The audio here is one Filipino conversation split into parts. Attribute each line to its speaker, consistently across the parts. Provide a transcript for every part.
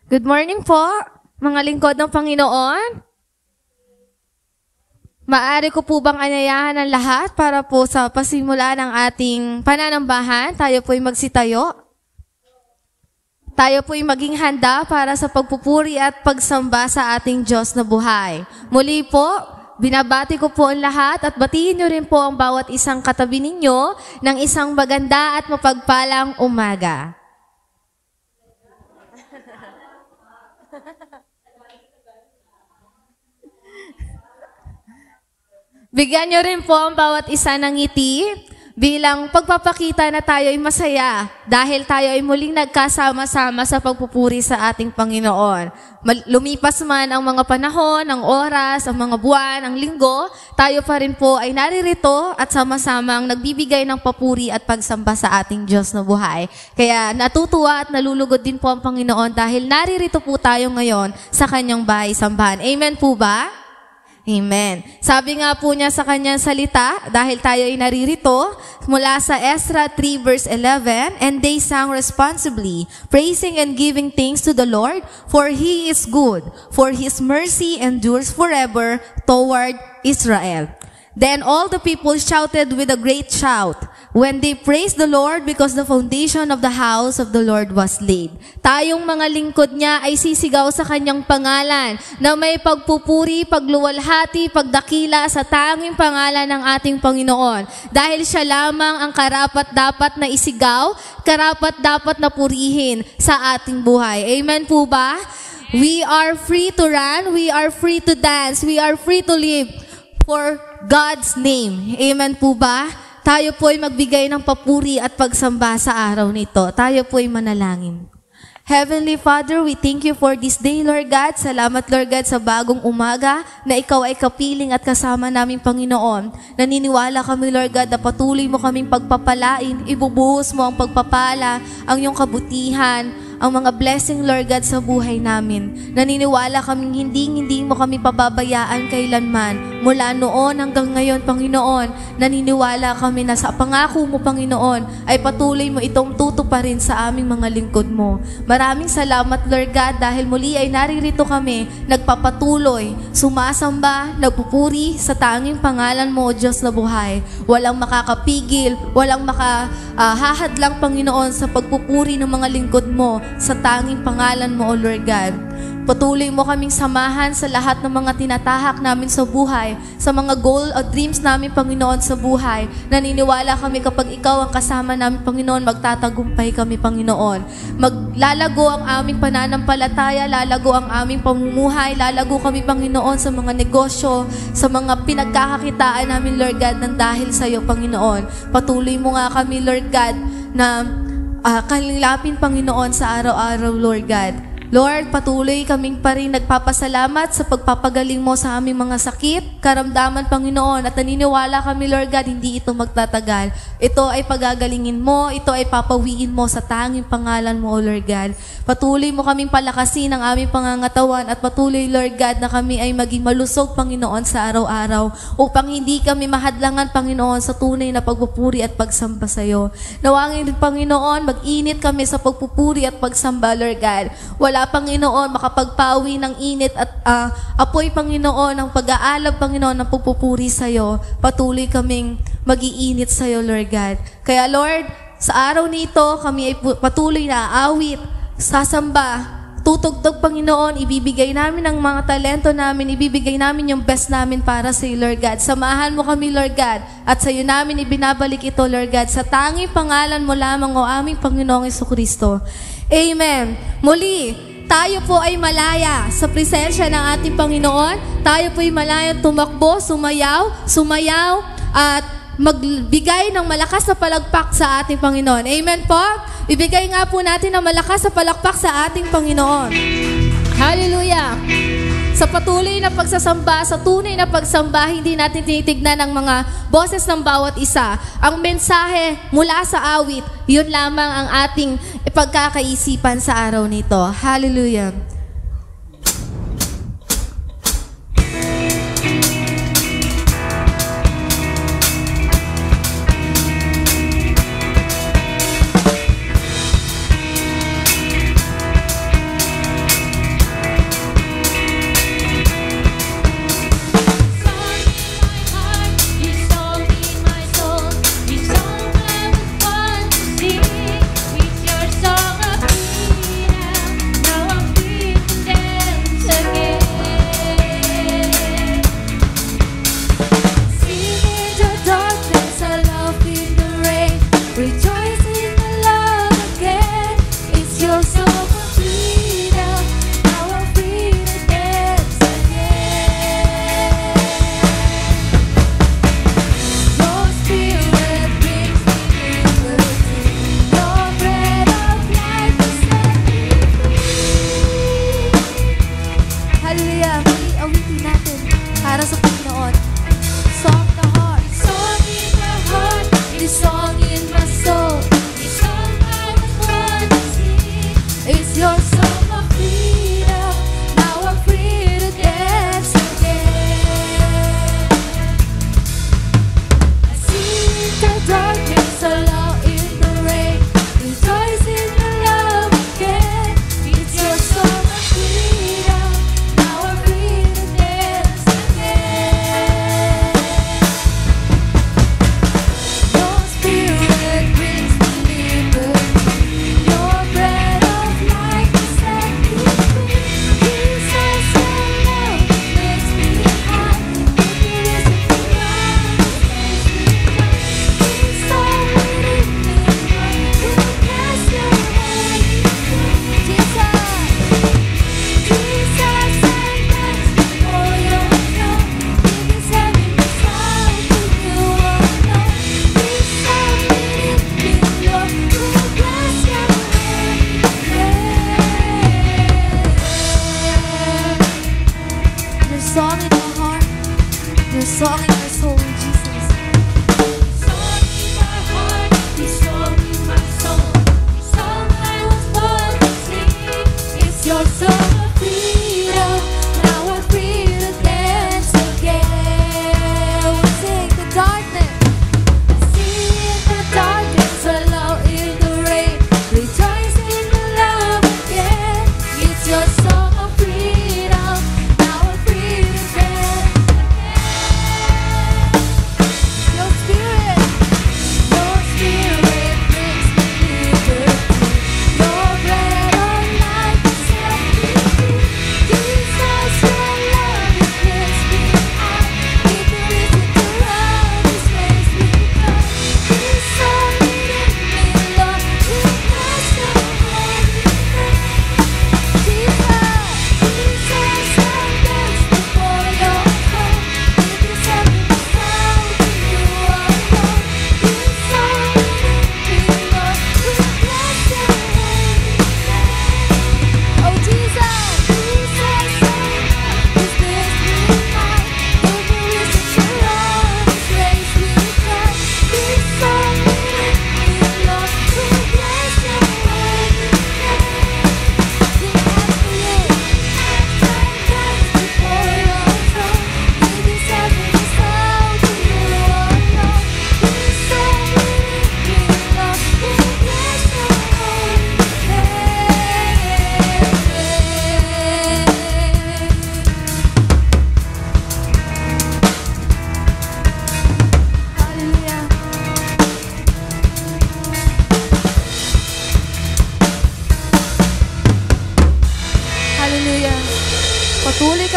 Speaker 1: Good morning po, mga lingkod ng Panginoon. Maaari ko po bang anyayahan ang lahat para po sa pasimula ng ating pananambahan? Tayo po'y magsitayo. Tayo po'y maging handa para sa pagpupuri at pagsamba sa ating Diyos na buhay. Muli po, binabati ko po ang lahat at batiin niyo rin po ang bawat isang katabi ninyo ng isang maganda at mapagpalang umaga. Bigyan niyo rin po ang bawat isa ng ngiti bilang pagpapakita na tayo ay masaya dahil tayo ay muling nagkasama-sama sa pagpupuri sa ating Panginoon. Lumipas man ang mga panahon, ang oras, ang mga buwan, ang linggo, tayo pa rin po ay naririto at sama-samang nagbibigay ng papuri at pagsamba sa ating Diyos na buhay. Kaya natutuwa at nalulugod din po ang Panginoon dahil naririto po tayo ngayon sa kanyang bahay-sambahan. Amen po ba? Amen. Sabi nga po niya sa kanyang salita, dahil tayo ay naririto, mula sa Ezra 3 verse 11, and they sang responsibly, praising and giving thanks to the Lord, for He is good, for His mercy endures forever toward Israel. Then all the people shouted with a great shout, when they praised the Lord because the foundation of the house of the Lord was laid. Tayong mga lingkod niya ay sisigaw sa kanyang pangalan na may pagpupuri, pagluwalhati, pagdakila sa tanging pangalan ng ating Panginoon. Dahil siya lamang ang karapat-dapat na isigaw, karapat-dapat na purihin sa ating buhay. Amen po ba? We are free to run, we are free to dance, we are free to live for God's name. Amen po ba? Tayo po ay magbigay ng papuri at pagsamba sa araw nito. Tayo po ay manalangin. Heavenly Father, we thank you for this day, Lord God. Salamat, Lord God, sa bagong umaga na ikaw ay kapiling at kasama namin, Panginoon. Naniniwala kami, Lord God, na patuloy mo kaming pagpapalain, ibubuhos mo ang pagpapala, ang iyong kabutihan, ang mga blessing, Lord God, sa buhay namin. Naniniwala kaming hindi mo kami pababayaan kailanman. Mula noon hanggang ngayon, Panginoon, naniniwala kami na sa pangako mo, Panginoon, ay patuloy mo itong tutuparin sa aming mga lingkod mo. Maraming salamat, Lord God, dahil muli ay naririto kami, nagpapatuloy, sumasamba, nagpupuri sa tanging pangalan mo, Diyos na buhay. Walang makakapigil, walang makahahadlang, Panginoon, sa pagpupuri ng mga lingkod mo, sa tanging pangalan mo, O Lord God. Patuloy mo kaming samahan sa lahat ng mga tinatahak namin sa buhay, sa mga goal o dreams namin, Panginoon, sa buhay. Naniniwala kami kapag ikaw ang kasama namin, Panginoon, magtatagumpay kami, Panginoon. Maglalago ang aming pananampalataya, lalago ang aming pamumuhay, lalago kami, Panginoon, sa mga negosyo, sa mga pinagkakakitaan namin, Lord God, nang dahil sa iyo, Panginoon. Patuloy mo nga kami, Lord God, na kalilapin, Panginoon, sa araw-araw, Lord God. Lord, patuloy kaming pa rin nagpapasalamat sa pagpapagaling mo sa aming mga sakit, karamdaman, Panginoon, at naniniwala kami, Lord God, hindi ito magtatagal. Ito ay pagagalingin mo, ito ay papawiin mo sa tanging pangalan mo, O Lord God. Patuloy mo kaming palakasin ang aming pangangatawan at patuloy, Lord God, na kami ay maging malusog, Panginoon, sa araw-araw upang hindi kami mahadlangan, Panginoon, sa tunay na pagpupuri at pagsamba sa iyo. Nawangin, Panginoon, mag-init kami sa pagpupuri at pagsamba, Lord God. Wala, Panginoon, makapagpawi ng init at apoy, Panginoon, ng pag-aalab, Panginoon, ng pagpupuri sa iyo. Patuloy kaming mag-iinit sa iyo, Lord God. Kaya, Lord, sa araw nito, kami ay patuloy na aawit, sasamba, tutugtog, Panginoon, ibibigay namin ang mga talento namin, ibibigay namin yung best namin para sa iyo, Lord God. Samahan mo kami, Lord God, at sa iyo namin ibinabalik ito, Lord God, sa tanging pangalan mo lamang, o aming Panginoong Jesucristo. Amen. Muli, tayo po ay malaya sa presensya ng ating Panginoon. Tayo po ay malaya tumakbo, sumayaw, at magbigay ng malakas na palakpak sa ating Panginoon. Amen po? Ibigay nga po natin ng malakas na palakpak sa ating Panginoon. Hallelujah! Sa patuloy na pagsasamba, sa tunay na pagsamba, hindi natin tinitignan ang mga boses ng bawat isa. Ang mensahe mula sa awit, yun lamang ang ating ipagkakaisipan sa araw nito. Hallelujah!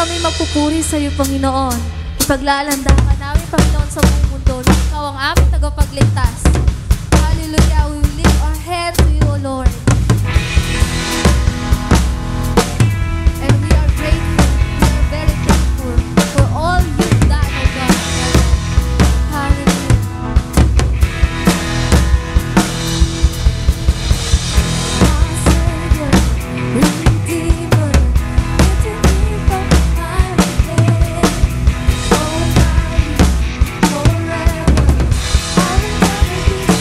Speaker 1: kami magpupuri sa iyo, Panginoon. Ipaglalanda ka namin, Panginoon, sa buong mundo na ikaw ang aming tagapagligtas. Hallelujah. We will lift our hands to you, O Lord. And we are grateful. We are very thankful for all you've done, O God. Hallelujah. Our Savior, Redeemer, Redeemer from my day. Almighty, forever, I will never be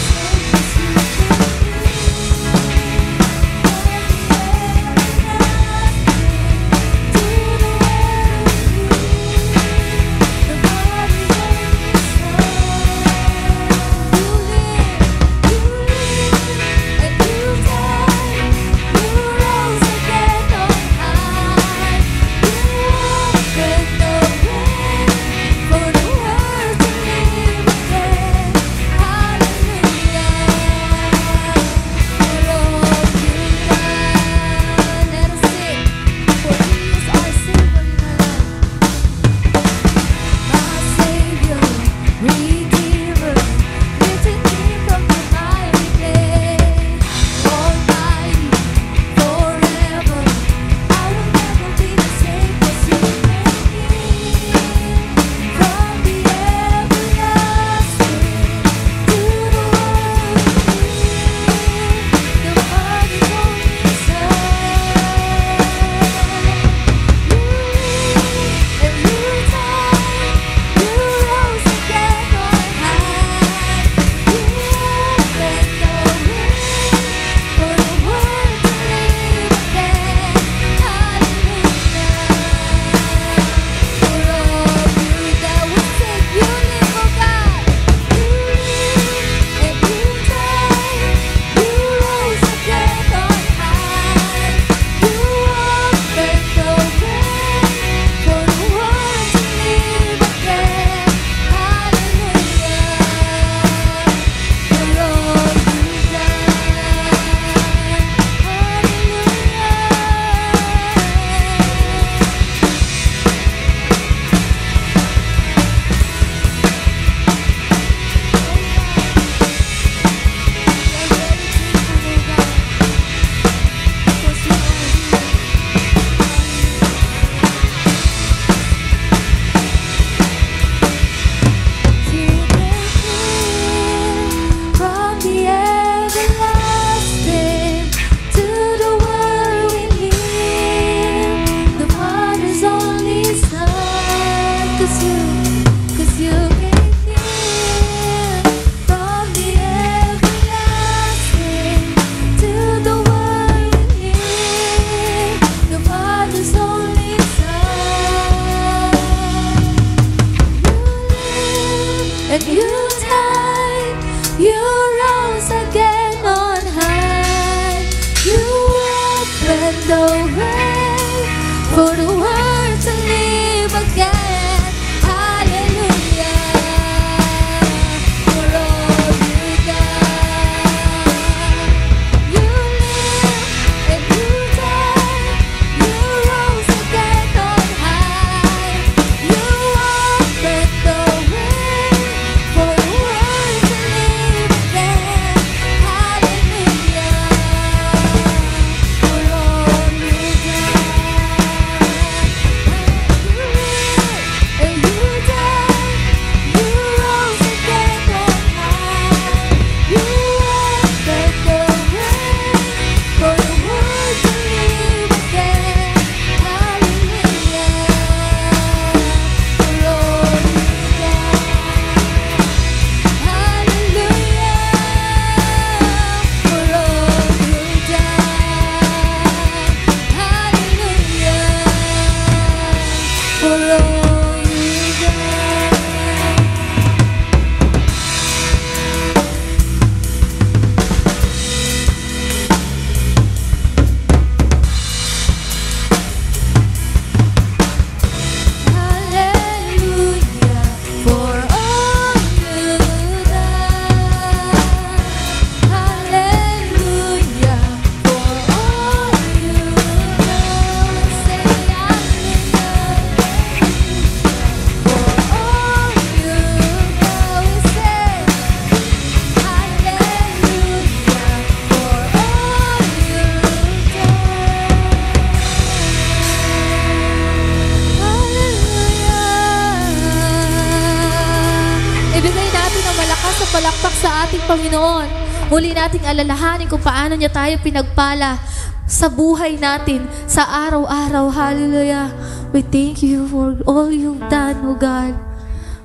Speaker 1: ating Panginoon. Muli nating alalahanin kung paano niya tayo pinagpala sa buhay natin, sa araw-araw. Hallelujah. We thank you for all you've done, O God.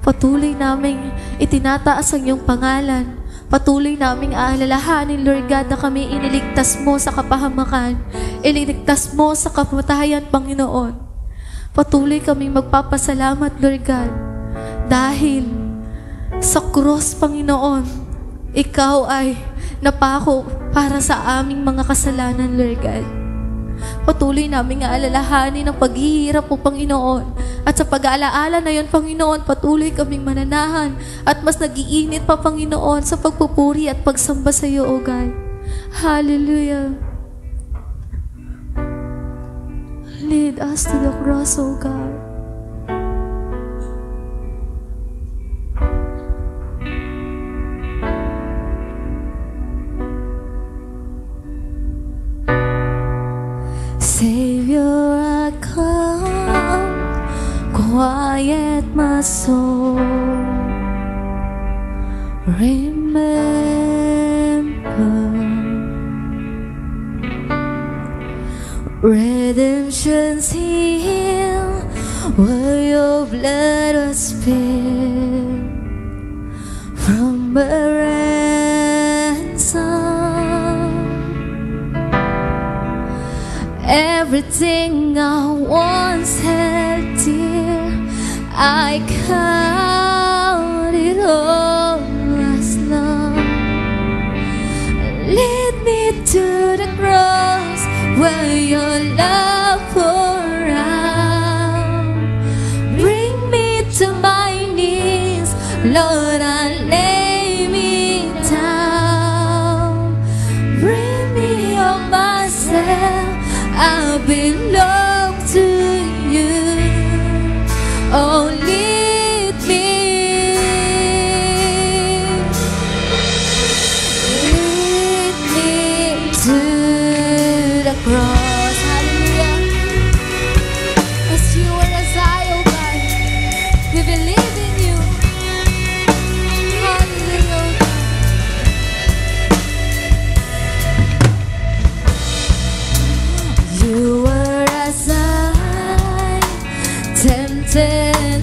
Speaker 1: Patuloy naming itinataas ang iyong pangalan. Patuloy naming aalalahanin, Lord God, na kami iniligtas mo sa kapahamakan. Iniligtas mo sa kamatayan, Panginoon. Patuloy kaming magpapasalamat, Lord God. Dahil sa cross, Panginoon, ikaw ay napako para sa aming mga kasalanan, Lord God. Patuloy naming aalalahanin ang paghihirap po, Panginoon. At sa pag-aalaala na yun, Panginoon, patuloy kaming mananahan at mas nag-iinit pa, Panginoon, sa pagpupuri at pagsamba sa iyo, O God. Hallelujah. Lead us to the cross, O God. Savior, I come, quiet my soul. Remember, redemption's here, where your blood was spilled from a ransom. Everything I once held dear, I count it all as lost. Lead me to the cross where your love poured out. Bring me to my knees, Lord, I lay me down. Bring me on myself, I belong to you. Oh, lead me to the cross. Hallelujah. As you are as I, oh God, we believe in you. Hallelujah. You were as I, tempted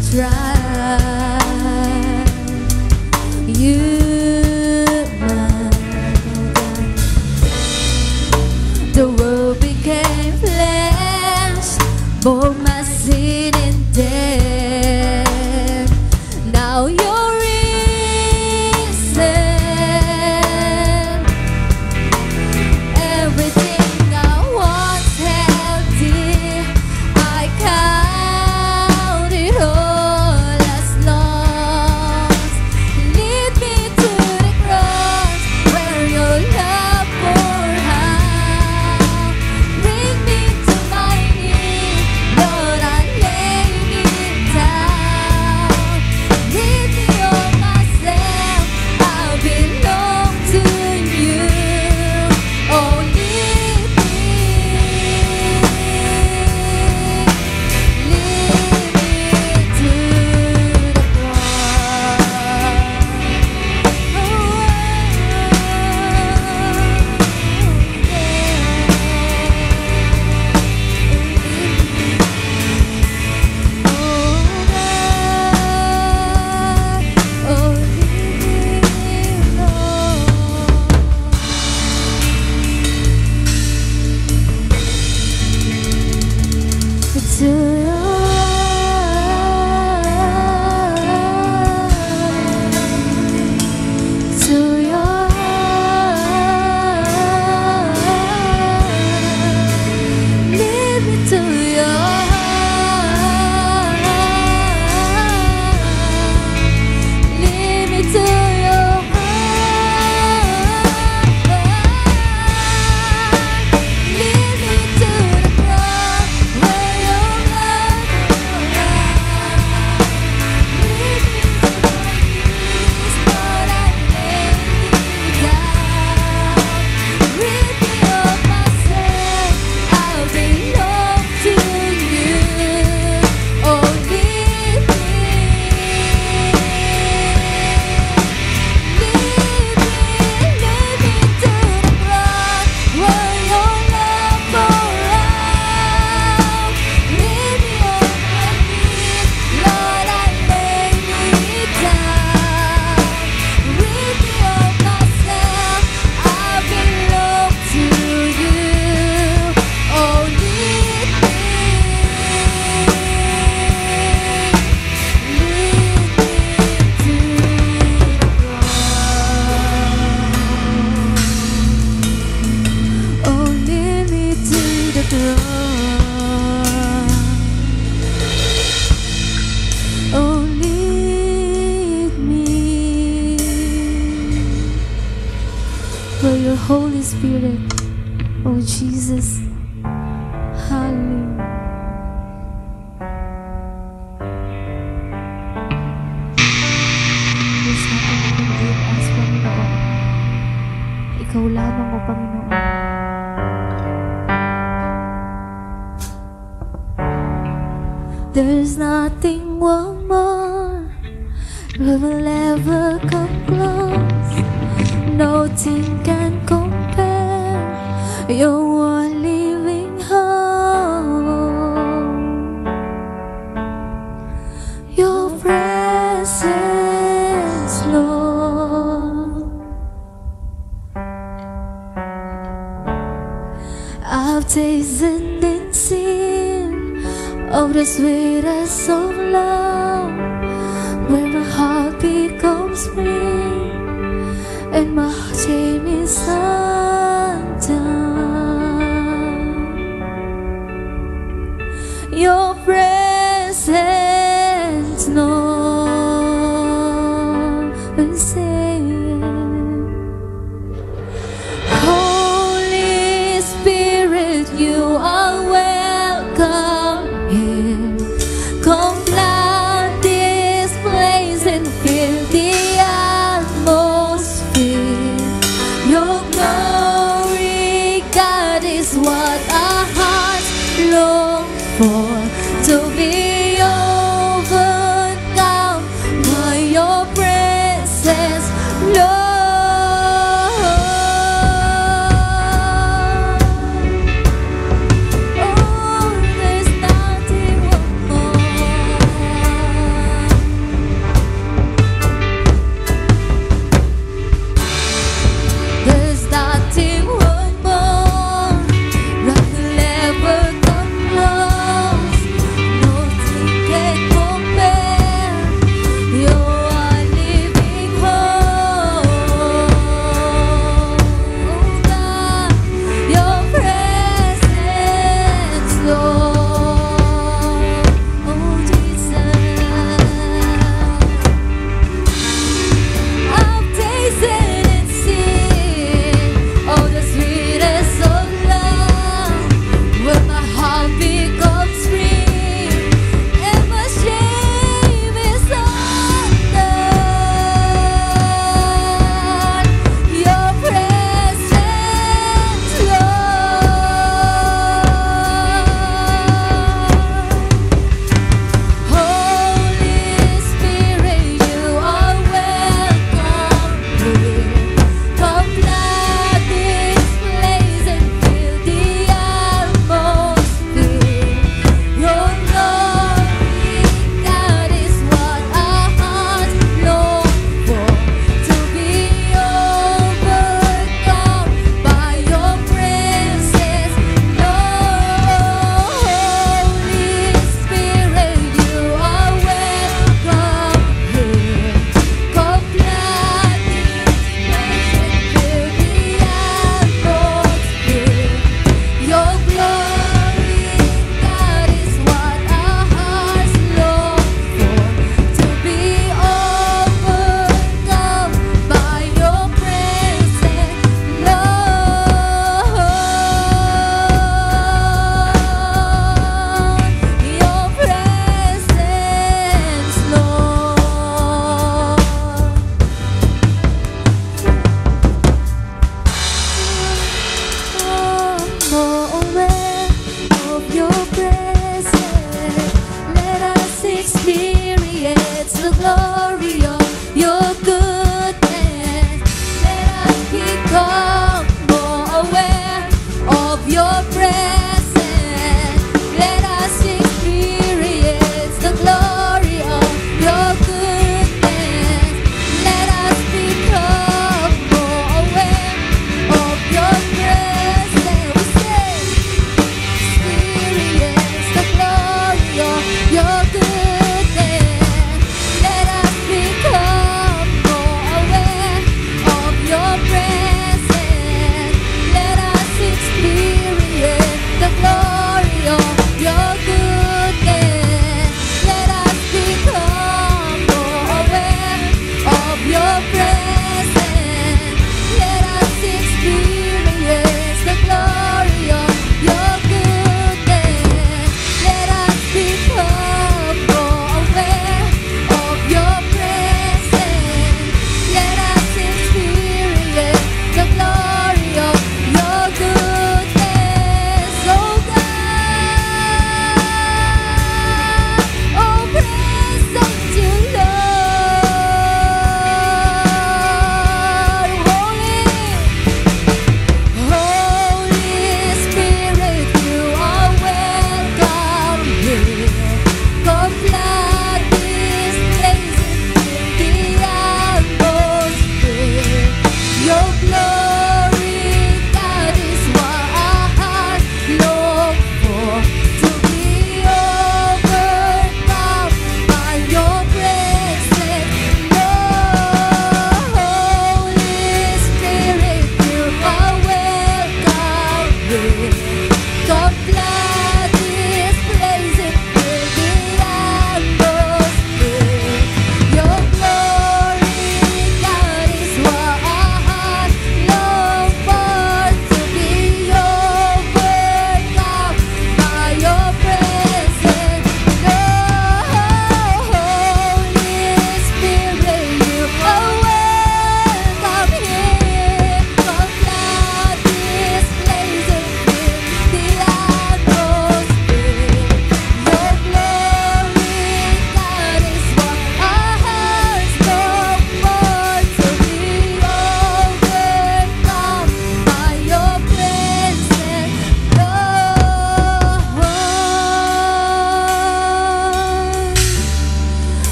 Speaker 1: your Holy Spirit, oh Jesus. Hallelujah. There's nothing you can give us, Panginoon. Ikaw lamang, o Panginoon. There's nothing more that will ever come close. Nothing can compare. You're one living hope. Your presence, Lord. I've tasted and seen of the sweetest of love, where my heart becomes free and my shame is undone. Your presence, Lord, will say, Holy Spirit, you are welcome here. Come flood this place and fill the atmosphere. Your glory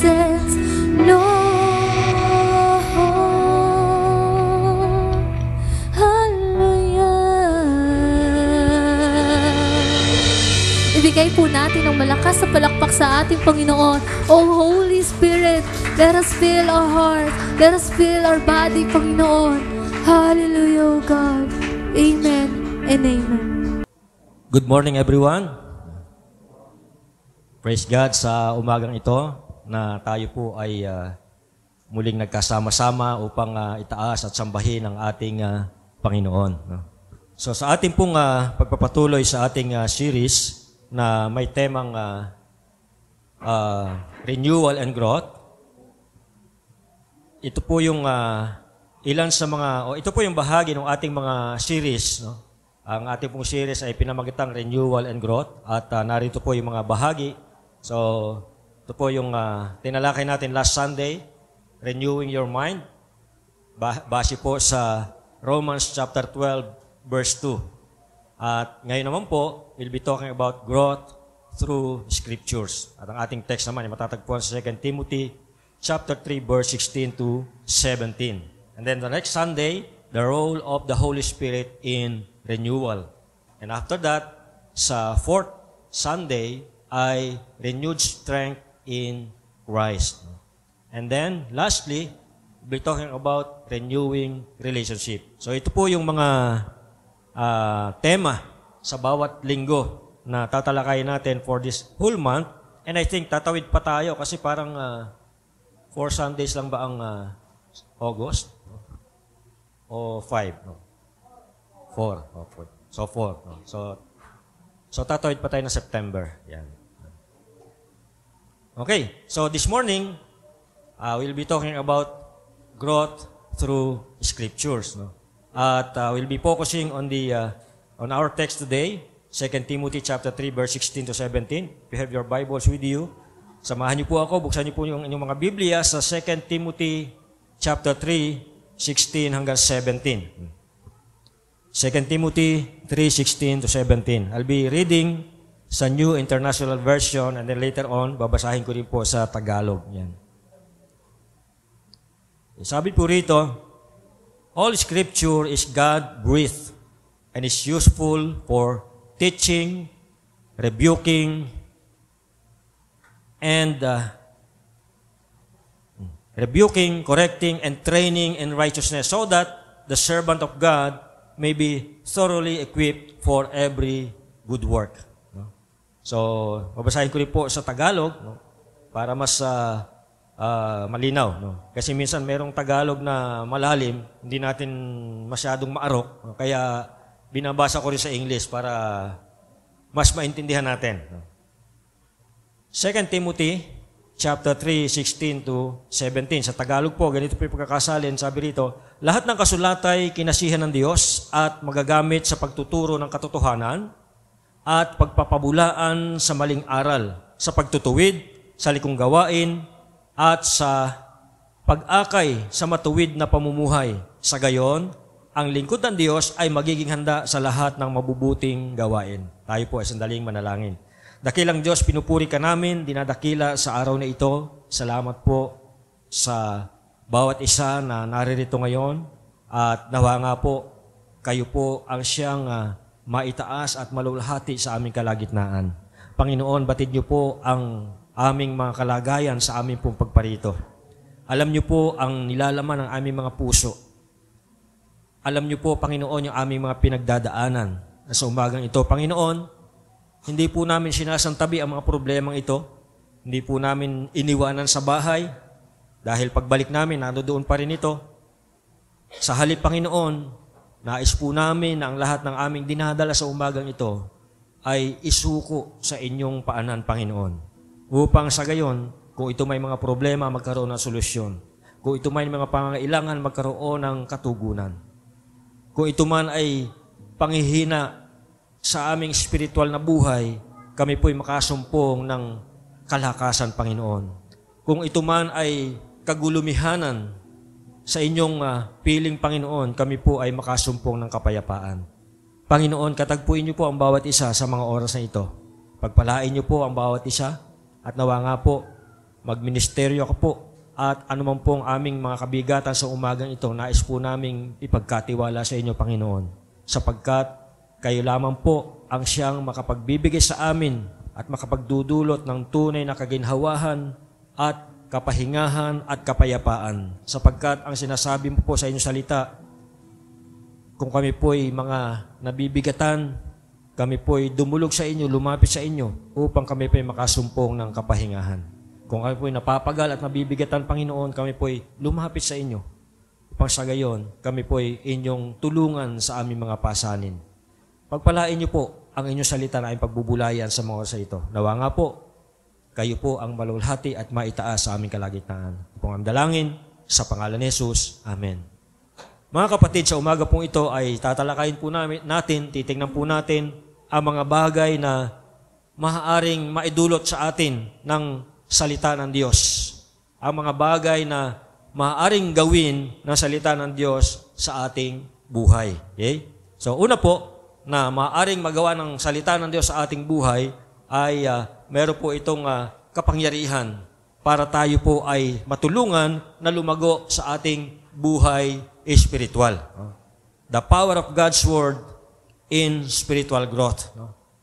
Speaker 1: presence, Lord. Hallelujah. Ibigay po natin ng malakas na palakpak sa ating Panginoon. Oh Holy Spirit, let us fill our heart, let us fill our body, Panginoon. Hallelujah, oh God. Amen and amen.
Speaker 2: Good morning, everyone. Praise God sa umagang ito na tayo po ay muling nagkasama-sama upang itaas at sambahin ang ating Panginoon. So sa ating pong pagpapatuloy sa ating series na may temang renewal and growth, ito po yung ito po yung bahagi ng ating mga series, no? Ang ating pong series ay pinamagatang Renewal and Growth at narito po yung mga bahagi. So, ito po yung tinalakay natin last Sunday, Renewing Your Mind, base po sa Romans chapter 12, verse 2. At ngayon naman po, we'll be talking about growth through Scriptures. At ang ating text naman ay matatagpuan sa 2 Timothy chapter 3, verse 16 to 17. And then the next Sunday, the role of the Holy Spirit in renewal. And after that, sa fourth Sunday, ay renewed strength in Christ. And then, lastly, we'll be talking about renewing relationship. So ito po yung mga tema sa bawat linggo na tatalakayin natin for this whole month. And I think tatawid pa tayo kasi parang 4 Sundays lang ba ang August? O 5? No? 4. Oh, 4. So 4. No? So tatawid pa tayo ng September. Yan. Okay, so this morning, we'll be talking about growth through Scriptures. No? At we'll be focusing on our text today, 2 Timothy chapter 3, verse 16 to 17. If you have your Bibles with you, samahan niyo po ako, buksan niyo po yung inyong mga Biblia sa 2 Timothy chapter 3, 16 hanggang 17. 2 Timothy 3:16 to 17. I'll be reading sa New International Version and then later on, babasahin ko rin po sa Tagalog. Yan. Sabi po rito, all Scripture is God-breathed and is useful for teaching, rebuking, correcting, and training in righteousness so that the servant of God may be thoroughly equipped for every good work. No? So, babasahin ko rin po sa Tagalog, no? Para mas malinaw. No? Kasi minsan merong Tagalog na malalim, hindi natin masyadong maarok. No? Kaya binabasa ko rin sa English para mas maintindihan natin. No? 2 Timothy chapter 3, 16 to 17. Sa Tagalog po, ganito po yung pagkakasalin. Sabi rito, lahat ng kasulatay kinasihan ng Diyos at magagamit sa pagtuturo ng katotohanan at pagpapabulaan sa maling aral, sa pagtutuwid, sa likong gawain, at sa pag-akay sa matuwid na pamumuhay. Sa gayon, ang lingkod ng Diyos ay magiging handa sa lahat ng mabubuting gawain. Tayo po ay sandaling manalangin. Dakilang Diyos, pinupuri ka namin, dinadakila sa araw na ito. Salamat po sa bawat isa na naririto ngayon at nawa nga po, kayo po ang siyang maitaas at malulhati sa aming kalagitnaan. Panginoon, batid niyo po ang aming mga kalagayan sa aming pong pagparito. Alam niyo po ang nilalaman ng aming mga puso. Alam niyo po, Panginoon, yung aming mga pinagdadaanan. Sa umagang ito, Panginoon, hindi po namin sinasantabi ang mga problemang ito. Hindi po namin iniwanan sa bahay dahil pagbalik namin, nandoon pa rin ito. Sa halip, Panginoon, nais po namin na ang lahat ng aming dinadala sa umagang ito ay isuko sa inyong paanan, Panginoon. Upang sa gayon, kung ito may mga problema, magkaroon ng solusyon. Kung ito may mga pangangailangan, magkaroon ng katugunan. Kung ito man ay panghihina sa aming spiritual na buhay, kami po'y makasumpong ng kalakasan, Panginoon. Kung ito man ay kagulumihanan sa inyong piling, Panginoon, kami po ay makasumpong ng kapayapaan. Panginoon, katagpuin niyo po ang bawat isa sa mga oras na ito. Pagpalain niyo po ang bawat isa at nawa nga po, magministeryo ako po. At anuman pong aming mga kabigatan sa umagang ito, nais po naming ipagkatiwala sa inyo, Panginoon. Sapagkat kayo lamang po ang siyang makapagbibigay sa amin at makapagdudulot ng tunay na kaginhawahan at kapahingahan at kapayapaan. Sapagkat ang sinasabi mo po sa inyong salita, kung kami po'y mga nabibigatan, kami po'y dumulog sa inyo, lumapit sa inyo, upang kami po'y makasumpong ng kapahingahan. Kung kami po'y napapagal at nabibigatan, Panginoon, kami po'y lumapit sa inyo, upang sa gayon, kami po'y inyong tulungan sa aming mga pasanin. Pagpalain niyo po ang inyong salita na aming pagbubulayan sa mga oras ito. Nawa nga po, kayo po ang malulhati at maitaas sa aming kalagitnaan. Kung ang dalangin, sa pangalan ni Jesus. Amen. Mga kapatid, sa umaga pong ito ay tatalakayin po natin, titingnan po natin ang mga bagay na maaaring maidulot sa atin ng salita ng Diyos. Ang mga bagay na maaaring gawin ng salita ng Diyos sa ating buhay. Okay? So una po, na maaaring magawa ng salita ng Diyos sa ating buhay ay meron po itong kapangyarihan para tayo po ay matulungan na lumago sa ating buhay spiritual. The power of God's Word in spiritual growth.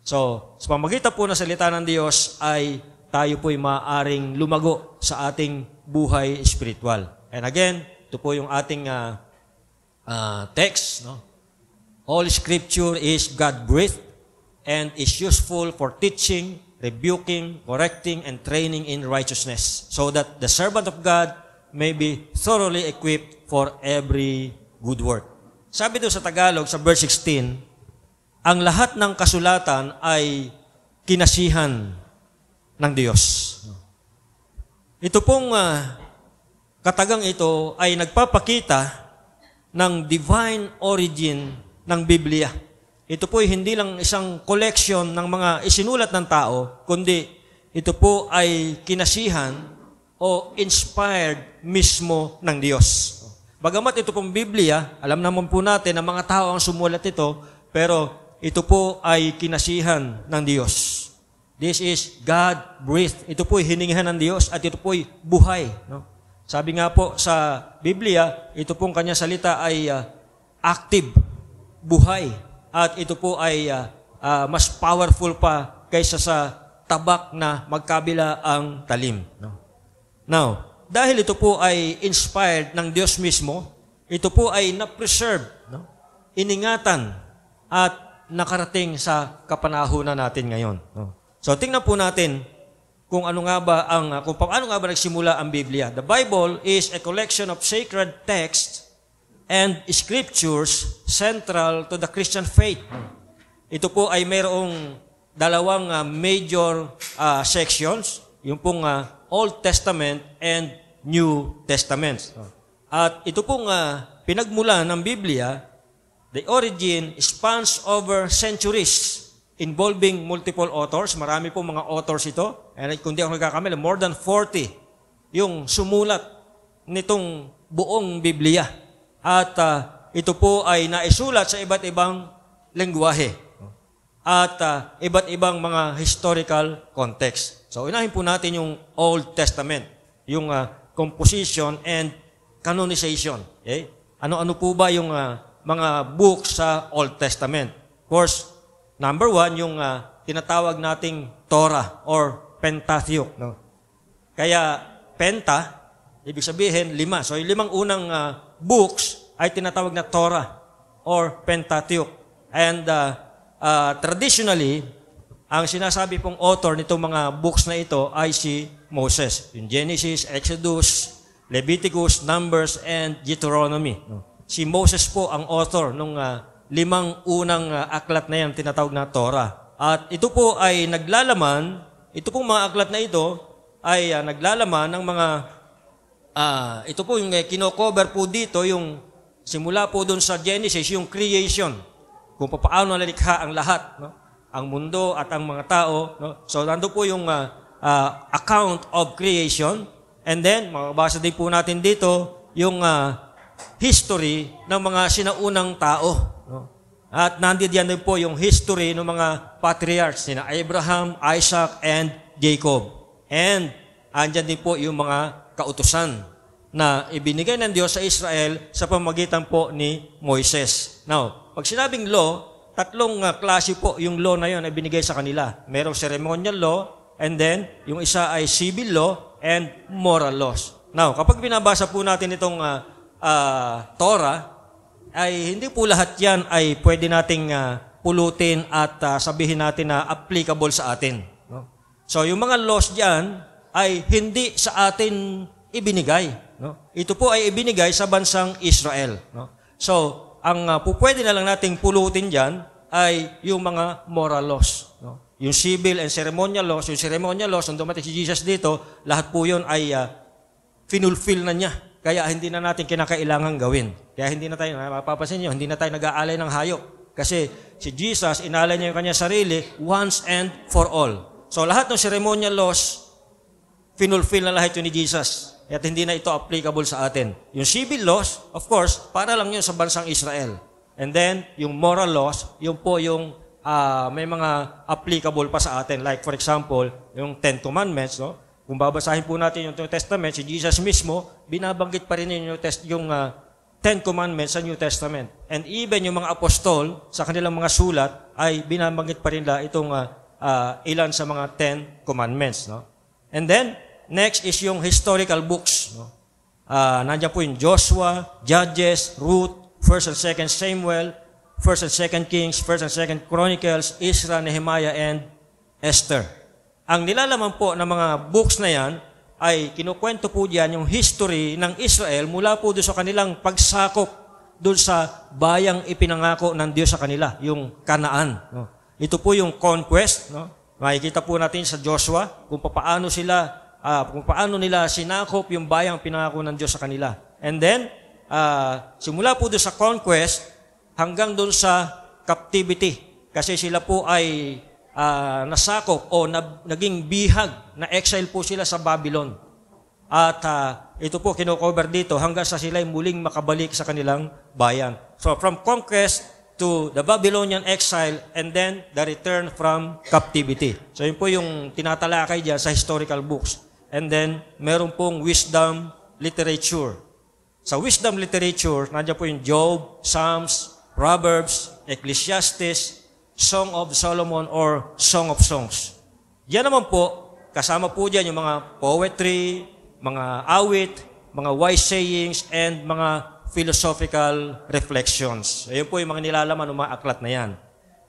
Speaker 2: So, sa pamagitan po ng salita ng Diyos ay tayo po'y maaaring lumago sa ating buhay spiritual. And again, ito po yung ating text. All Scripture is God-breathed and is useful for teaching, rebuking, correcting, and training in righteousness, so that the servant of God may be thoroughly equipped for every good work. Sabi doon sa Tagalog, sa verse 16, ang lahat ng kasulatan ay kinasihan ng Diyos. Ito pong katagang ito ay nagpapakita ng divine origin ng Biblia. Ito po ay hindi lang isang collection ng mga isinulat ng tao, kundi ito po ay kinasihan o inspired mismo ng Diyos. Bagamat ito pong Biblia, alam naman po natin na mga tao ang sumulat ito, pero ito po ay kinasihan ng Diyos. This is God-breathed. Ito po ay hiningihan ng Diyos at ito po ay buhay. Sabi nga po sa Biblia, ito pong kanya salita ay active, buhay. At ito po ay mas powerful pa kaysa sa tabak na magkabila ang talim. Now, dahil ito po ay inspired ng Diyos mismo, ito po ay na-preserve, iningatan, at nakarating sa kapanahunan natin ngayon. So, tingnan po natin kung ano nga ba kung paano nga ba nagsimula ang Biblia. The Bible is a collection of sacred texts and scriptures central to the Christian faith. Ito po ay mayroong dalawang major sections, yung pong Old Testament and New Testament. At ito pong pinagmulan ng Biblia, the origin spans over centuries, involving multiple authors. Marami pong mga authors ito. And kung di ako nagkakamali, more than 40 yung sumulat nitong buong Biblia. At ito po ay naisulat sa iba't ibang lengguwahe at iba't ibang mga historical context. So, unahin po natin yung Old Testament, yung composition and canonization. Okay? Ano-ano po ba yung mga books sa Old Testament? Of course, number one, yung tinatawag nating Torah or Pentateuch. Kaya, Penta, ibig sabihin, 5. So, yung 5 unang books ay tinatawag na Torah or Pentateuch. And traditionally, ang sinasabi pong author nitong mga books na ito ay si Moses. Yung Genesis, Exodus, Leviticus, Numbers, and Deuteronomy. Si Moses po ang author ng 5 unang aklat na yan, tinatawag na Torah. At ito po ay naglalaman, ito pong mga aklat na ito ay naglalaman ng mga, ito po yung kino-cover po dito, yung simula po doon sa Genesis, yung creation, kung paano nalikha ang lahat, ang mundo at ang mga tao. So, nando po yung account of creation. And then, makabasa din po natin dito yung history ng mga sinaunang tao. At nandiyan din po yung history ng mga patriarchs, sina Abraham, Isaac, and Jacob. And andyan din po yung mga kautusan na ibinigay ng Diyos sa Israel sa pamamagitan po ni Moises. Now, pag sinabing law, tatlong klase po yung law na yun na ibinigay sa kanila. Merong ceremonial law, and then yung isa ay civil law and moral laws. Now, kapag binabasa po natin itong Torah, ay hindi po lahat yan ay pwede nating pulutin at sabihin natin na applicable sa atin. No? So, yung mga laws dyan ay hindi sa atin ibinigay. No? Ito po ay ibinigay sa bansang Israel. No? So, ang pwede na lang nating pulutin dyan ay yung mga moral laws. No? Yung civil and ceremonial laws, yung ceremonial laws, nung dumating si Jesus dito, lahat po yun ay finulfill na niya. Kaya hindi na natin kinakailangan gawin. Kaya hindi na tayo, mapapansin nyo, hindi na tayo nag-aalay ng hayop. Kasi si Jesus, inalay niya yung kanyang sarili once and for all. So lahat ng ceremonial laws, finulfill na lahat yun ni Jesus. At hindi na ito applicable sa atin. Yung civil laws, of course, para lang yun sa bansang Israel. And then, yung moral laws, yun po yung may mga applicable pa sa atin. Like for example, yung Ten Commandments, no? Kung babasahin po natin yung New Testament, si Jesus mismo, binabanggit pa rin yung Ten Commandments sa New Testament. And even yung mga apostol, sa kanilang mga sulat, ay binabanggit pa rin nila itong ilan sa mga Ten Commandments. No? And then, next is yung historical books. No? Nandiyan po yung Joshua, Judges, Ruth, 1st and 2nd Samuel, 1st and 2nd Kings, 1st and 2nd Chronicles, Ezra, Nehemiah, and Esther. Ang nilalaman po ng mga books na yan ay kinukwento po diyan yung history ng Israel mula po doon sa kanilang pagsakop doon sa bayang ipinangako ng Diyos sa kanila, yung Kanaan. No? Ito po yung conquest. No? Makikita po natin sa Joshua kung paano nila sinakop yung bayang pinangako ng Diyos sa kanila. And then, simula po doon sa conquest hanggang doon sa captivity. Kasi sila po ay nasakop o naging bihag, na exile po sila sa Babylon. At ito po kino-cover dito hanggang sa sila muling makabalik sa kanilang bayan. So from conquest to the Babylonian exile and then the return from captivity. So yun po yung tinatalakay diyan sa historical books. And then meron pong wisdom literature. Sa wisdom literature, nandiyan po yung Job, Psalms, Proverbs, Ecclesiastes, Song of Solomon or Song of Songs. Yan naman po, kasama po dyan yung mga poetry, mga awit, mga wise sayings, and mga philosophical reflections. Ayun po yung mga nilalaman ng mga aklat na yan.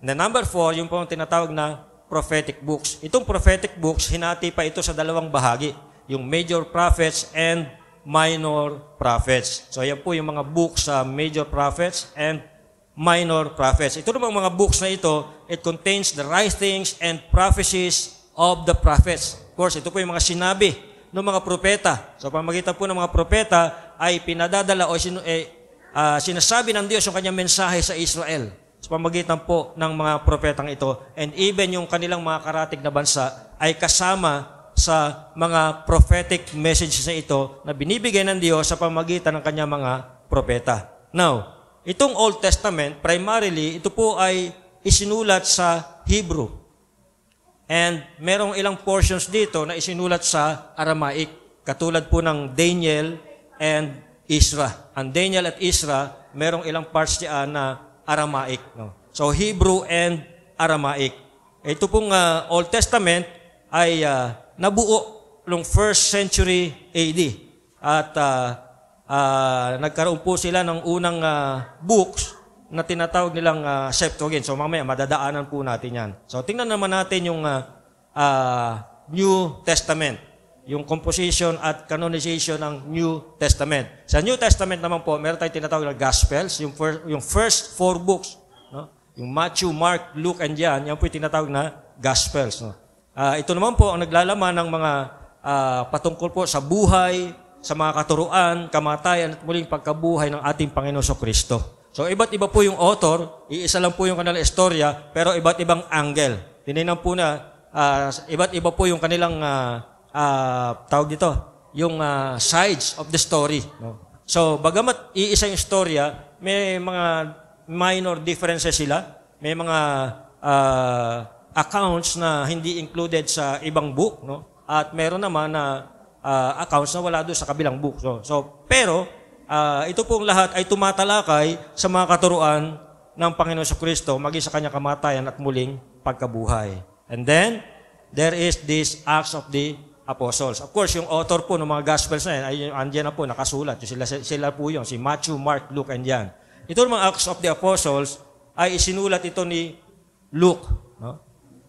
Speaker 2: And then number 4, yung po yung tinatawag na prophetic books. Itong prophetic books, hinati pa ito sa dalawang bahagi. Yung major prophets and minor prophets. So yan po yung mga books sa major prophets and minor prophets. Ito namang mga books na ito, it contains the writings and prophecies of the prophets. Of course, ito po yung mga sinabi ng mga propeta. So, pamagitan po ng mga propeta ay pinadadala o sinasabi ng Diyos yung kanyang mensahe sa Israel. So, pamagitan po ng mga propetang ito. And even yung kanilang mga karatig na bansa ay kasama sa mga prophetic messages na ito na binibigay ng Diyos sa pamagitan ng kanyang mga propeta. Now, itong Old Testament, primarily, ito po ay isinulat sa Hebrew. And merong ilang portions dito na isinulat sa Aramaic, katulad po ng Daniel and Ezra. Ang Daniel at Ezra, merong ilang parts diyan na Aramaic. No? So, Hebrew and Aramaic. Ito pong Old Testament ay nabuo noong 1st century AD. At nagkaroon po sila ng unang books na tinatawag nilang Septuagint. So mamaya, madadaanan po natin yan. So tingnan naman natin yung New Testament, yung composition at canonization ng New Testament. Sa New Testament naman po, meron tayong tinatawag na Gospels, yung first 4 books. No? Yung Matthew, Mark, Luke, and John, yan po yung tinatawag na Gospels. No? Ito naman po ang naglalaman ng mga patungkol po sa buhay, sa mga katuruan, kamatayan at muling pagkabuhay ng ating Panginoon Kristo. So iba't iba po yung author, iisa lang po yung kanilang istorya, pero iba't ibang angle. Tinignan po na iba't iba po yung kanilang tawag dito, yung sides of the story. No? So bagamat iisa yung istorya, may mga minor differences sila, may mga accounts na hindi included sa ibang book, no? At meron naman na accounts na wala doon sa kabilang book. Pero ito pong lahat ay tumatalakay sa mga katuruan ng Panginoon Kristo maging sa kanyang kamatayan at muling pagkabuhay. And then, there is this Acts of the Apostles. Of course, yung author po ng mga Gospels na yan, ay andyan na po, nakasulat. Sila po yun, si Matthew, Mark, Luke, and John. Ito mga Acts of the Apostles ay isinulat ito ni Luke. No?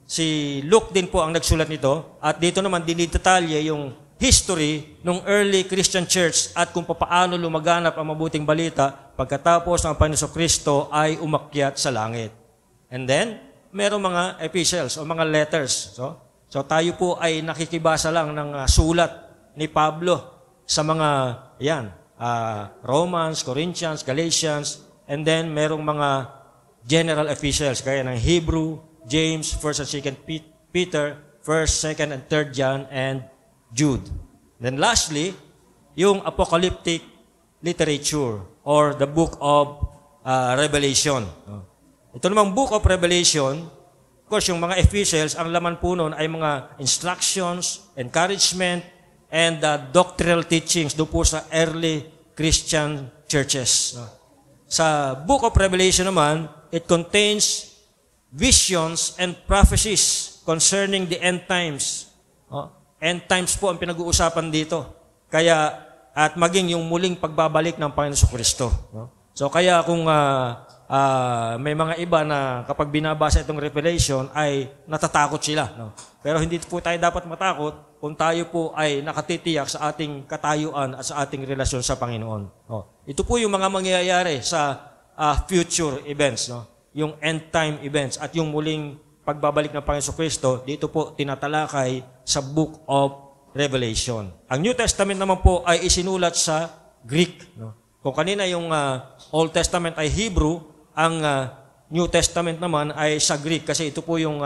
Speaker 2: Si Luke din po ang nagsulat nito. At dito naman, dinidetalye yung history ng early Christian church at kung paano lumaganap ang mabuting balita pagkatapos ng Panginoon Kristo ay umakyat sa langit. And then, merong mga epistles o mga letters. So tayo po ay nakikibasa lang ng sulat ni Pablo sa mga Romans, Corinthians, Galatians, and then merong mga general epistles gaya ng Hebrew, James, 1st and 2nd Peter, 1st, 2nd and 3rd John, and Jude. Then lastly, yung apocalyptic literature or the book of Revelation. Ito namang book of Revelation, of course, yung mga epistles, ang laman po nun ay mga instructions, encouragement, and doctrinal teachings doon po sa early Christian churches. Sa book of Revelation naman, it contains visions and prophecies concerning the end times. End times po ang pinag-uusapan dito. Kaya, at maging yung muling pagbabalik ng Panginoon Kristo. So kaya kung may mga iba na kapag binabasa itong Revelation ay natatakot sila. Pero hindi po tayo dapat matakot kung tayo po ay nakatitiyak sa ating katayuan at sa ating relasyon sa Panginoon. Ito po yung mga mangyayari sa future events. Yung end time events at yung muling pagbabalik ng Panginoon Kristo, dito po tinatalakay sa Book of Revelation. Ang New Testament naman po ay isinulat sa Greek. Kung kanina yung Old Testament ay Hebrew, ang New Testament naman ay sa Greek kasi ito po yung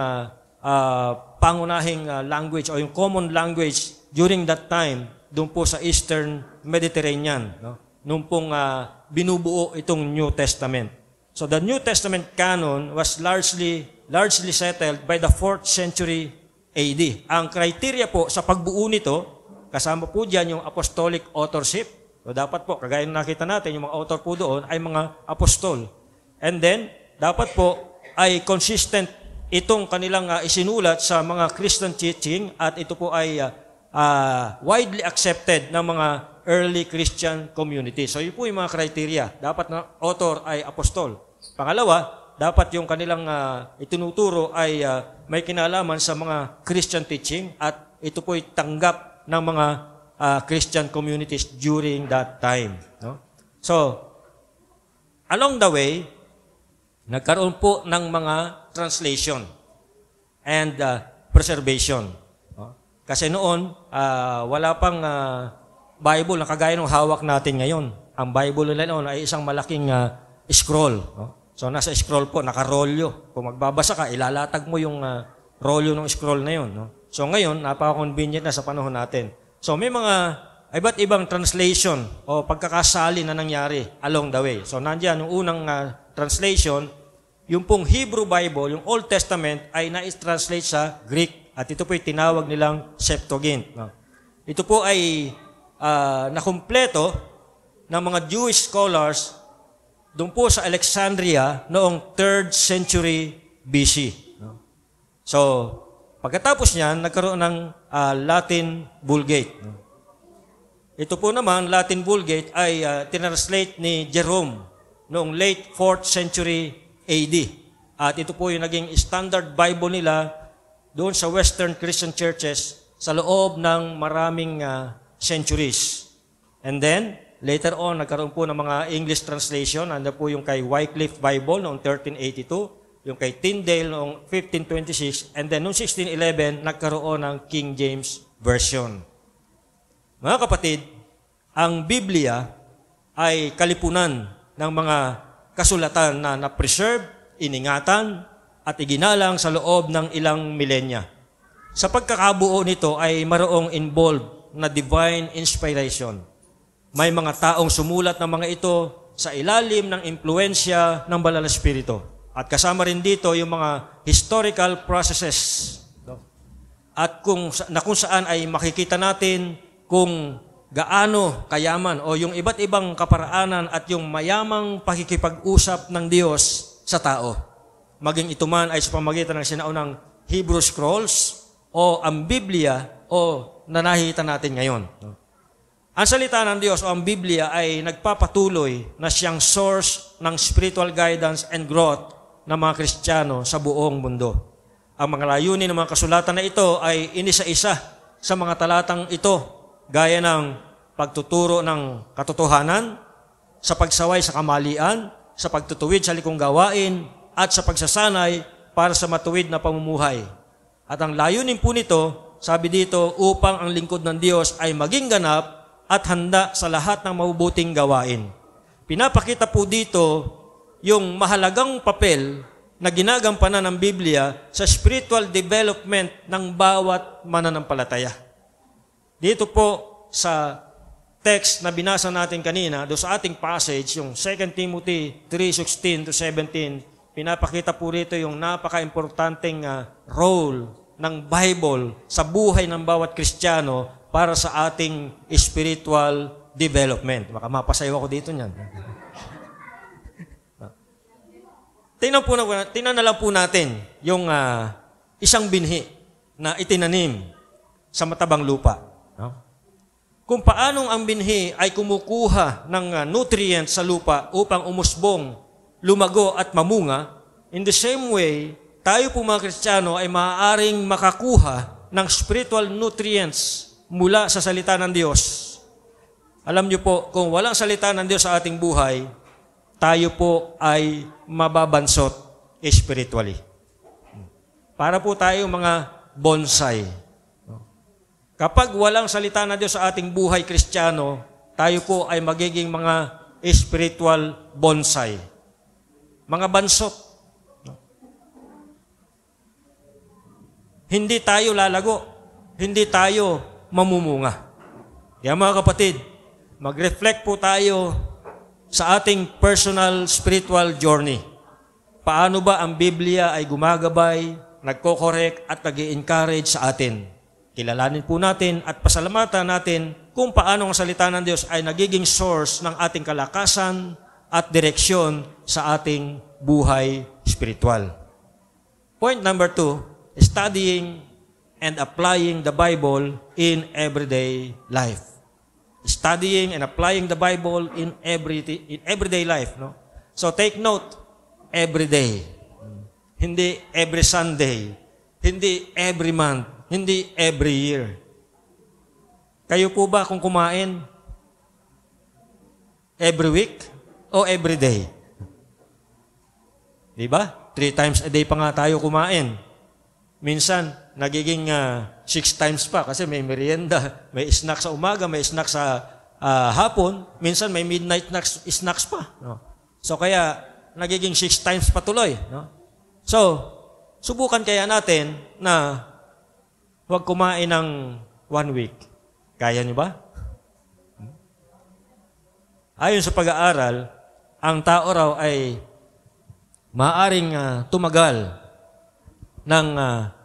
Speaker 2: pangunahing language o yung common language during that time doon po sa Eastern Mediterranean. Noong pong binubuo itong New Testament. So the New Testament canon was largely settled by the 4th century AD. Ang criteria po sa pagbuo nito, kasama po dyan yung apostolic authorship. So dapat po, kagaya na nakita natin, yung mga author po doon ay mga apostol. And then, dapat po ay consistent itong kanilang isinulat sa mga Christian teaching at ito po ay widely accepted ng mga early Christian community. So yun po yung mga criteria. Dapat na author ay apostol. Pangalawa, dapat yung kanilang itinuturo ay may kinalaman sa mga Christian teaching at ito po ay tanggap ng mga Christian communities during that time. So, along the way, nagkaroon po ng mga translation and preservation. Kasi noon, wala pang Bible na kagaya ng hawak natin ngayon. Ang Bible nila noon ay isang malaking scroll. So, nasa scroll po, nakarolyo. Kung magbabasa ka, ilalatag mo yung rolyo ng scroll na yun. So, ngayon, napaka-convenient na sa panahon natin. So, may mga iba't ibang translation o pagkakasali na nangyari along the way. So, nandiyan, yung unang translation, yung pong Hebrew Bible, yung Old Testament, ay na-translate sa Greek. At ito po ay tinawag nilang Septuagint. Ito po ay nakumpleto ng mga Jewish scholars doon po sa Alexandria noong 3rd century BC. So, pagkatapos niyan, nagkaroon ng Latin Vulgate. Ito po naman, Latin Vulgate ay tinranslate ni Jerome noong late 4th century AD. At ito po yung naging standard Bible nila doon sa Western Christian churches sa loob ng maraming centuries. And then, later on, nagkaroon po ng mga English translation. Ano po yung kay Wycliffe Bible noong 1382, yung kay Tyndale noong 1526, and then noong 1611, nagkaroon ng King James Version. Mga kapatid, ang Biblia ay kalipunan ng mga kasulatan na na-preserve, iningatan, at iginalang sa loob ng ilang milenya. Sa pagkakabuo nito ay mayroong involved na divine inspiration. May mga taong sumulat ng mga ito sa ilalim ng impluensya ng Banal na Espiritu. At kasama rin dito yung mga historical processes. At kung saan ay makikita natin kung gaano kayaman o yung iba't ibang kaparaanan at yung mayamang pakikipag-usap ng Diyos sa tao. Maging ito man ay sa pamagitan ng sinaunang Hebrew Scrolls o ang Biblia o na nakikita natin ngayon. Ang salita ng Diyos o ang Biblia ay nagpapatuloy na siyang source ng spiritual guidance and growth ng mga Kristiyano sa buong mundo. Ang mga layunin ng mga kasulatan na ito ay inisa-isa sa mga talatang ito, gaya ng pagtuturo ng katotohanan, sa pagsaway sa kamalian, sa pagtutuwid sa likong gawain, at sa pagsasanay para sa matuwid na pamumuhay. At ang layunin po nito, sabi dito, upang ang lingkod ng Diyos ay maging ganap at handa sa lahat ng mabubuting gawain. Pinapakita po dito yung mahalagang papel na ginagampanan ng Biblia sa spiritual development ng bawat mananampalataya. Dito po sa text na binasa natin kanina, do sa ating passage, yung 2 Timothy 3:16 to 17, pinapakita po rito yung napaka-importanteng role ng Bible sa buhay ng bawat Kristiyano para sa ating spiritual development. Baka mapasayaw ako dito niyan. Tingnan na lang po natin yung isang binhi na itinanim sa matabang lupa. No? Kung paanong ang binhi ay kumukuha ng nutrients sa lupa upang umusbong, lumago at mamunga, in the same way, tayo po mga Kristiyano ay maaaring makakuha ng spiritual nutrients mula sa salita ng Diyos. Alam niyo po, kung walang salita ng Diyos sa ating buhay, tayo po ay mababansot spiritually. Para po tayo mga bonsai. Kapag walang salita ng Diyos sa ating buhay Kristiyano, tayo po ay magiging mga spiritual bonsai. Mga bansot. Hindi tayo lalago. Hindi tayo mamumunga. Kaya mga kapatid, mag-reflect po tayo sa ating personal spiritual journey. Paano ba ang Biblia ay gumagabay, nagko-correct at nag-i-encourage sa atin? Kilalanin po natin at pasalamatan natin kung paano ang salita ng Diyos ay nagiging source ng ating kalakasan at direksyon sa ating buhay spiritual. Point number 2, studying and applying the Bible in everyday life. Studying and applying the Bible in everyday life. No? So take note, every day. Hindi every Sunday. Hindi every month. Hindi every year. Kayo po ba kung kumain? Every week o every day? Diba? 3 times a day pa nga tayo kumain. Minsan, nagiging 6 times pa kasi may merienda, may snack sa umaga, may snack sa hapon, minsan may midnight snacks pa. No? So kaya, nagiging 6 times pa tuloy. No? So, subukan kaya natin na huwag kumain ng 1 week. Kaya niyo ba? Ayon sa pag-aaral, ang tao raw ay maaaring tumagal ng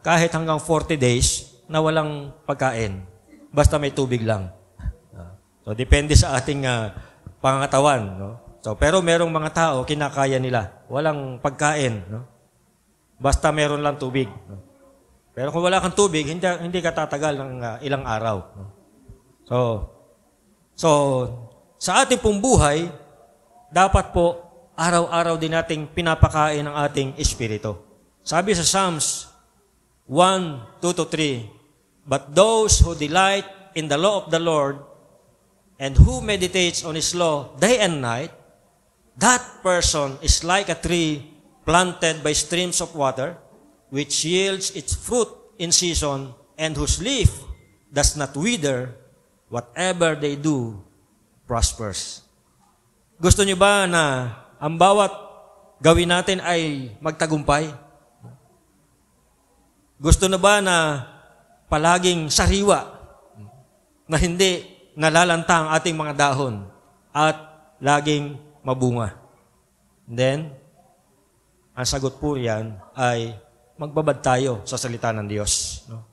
Speaker 2: kahit hanggang 40 days na walang pagkain. Basta may tubig lang. So, depende sa ating pangangatawan. No? So, pero merong mga tao, kinakaya nila. Walang pagkain. No? Basta meron lang tubig. No? Pero kung wala kang tubig, hindi ka tatagal ng ilang araw. No? So, sa ating pong buhay, dapat po, araw-araw din nating pinapakain ang ating espiritu. Sabi sa Psalms 1:2-3, "But those who delight in the law of the Lord and who meditates on His law day and night, that person is like a tree planted by streams of water, which yields its fruit in season, and whose leaf does not wither. Whatever they do prospers." Gusto niyo ba na ang bawat gawin natin ay magtagumpay? Gusto na ba na palaging sariwa, na hindi nalalanta ang ating mga dahon at laging mabunga? Then, ang sagot po riyan ay magbabad tayo sa salita ng Diyos. No?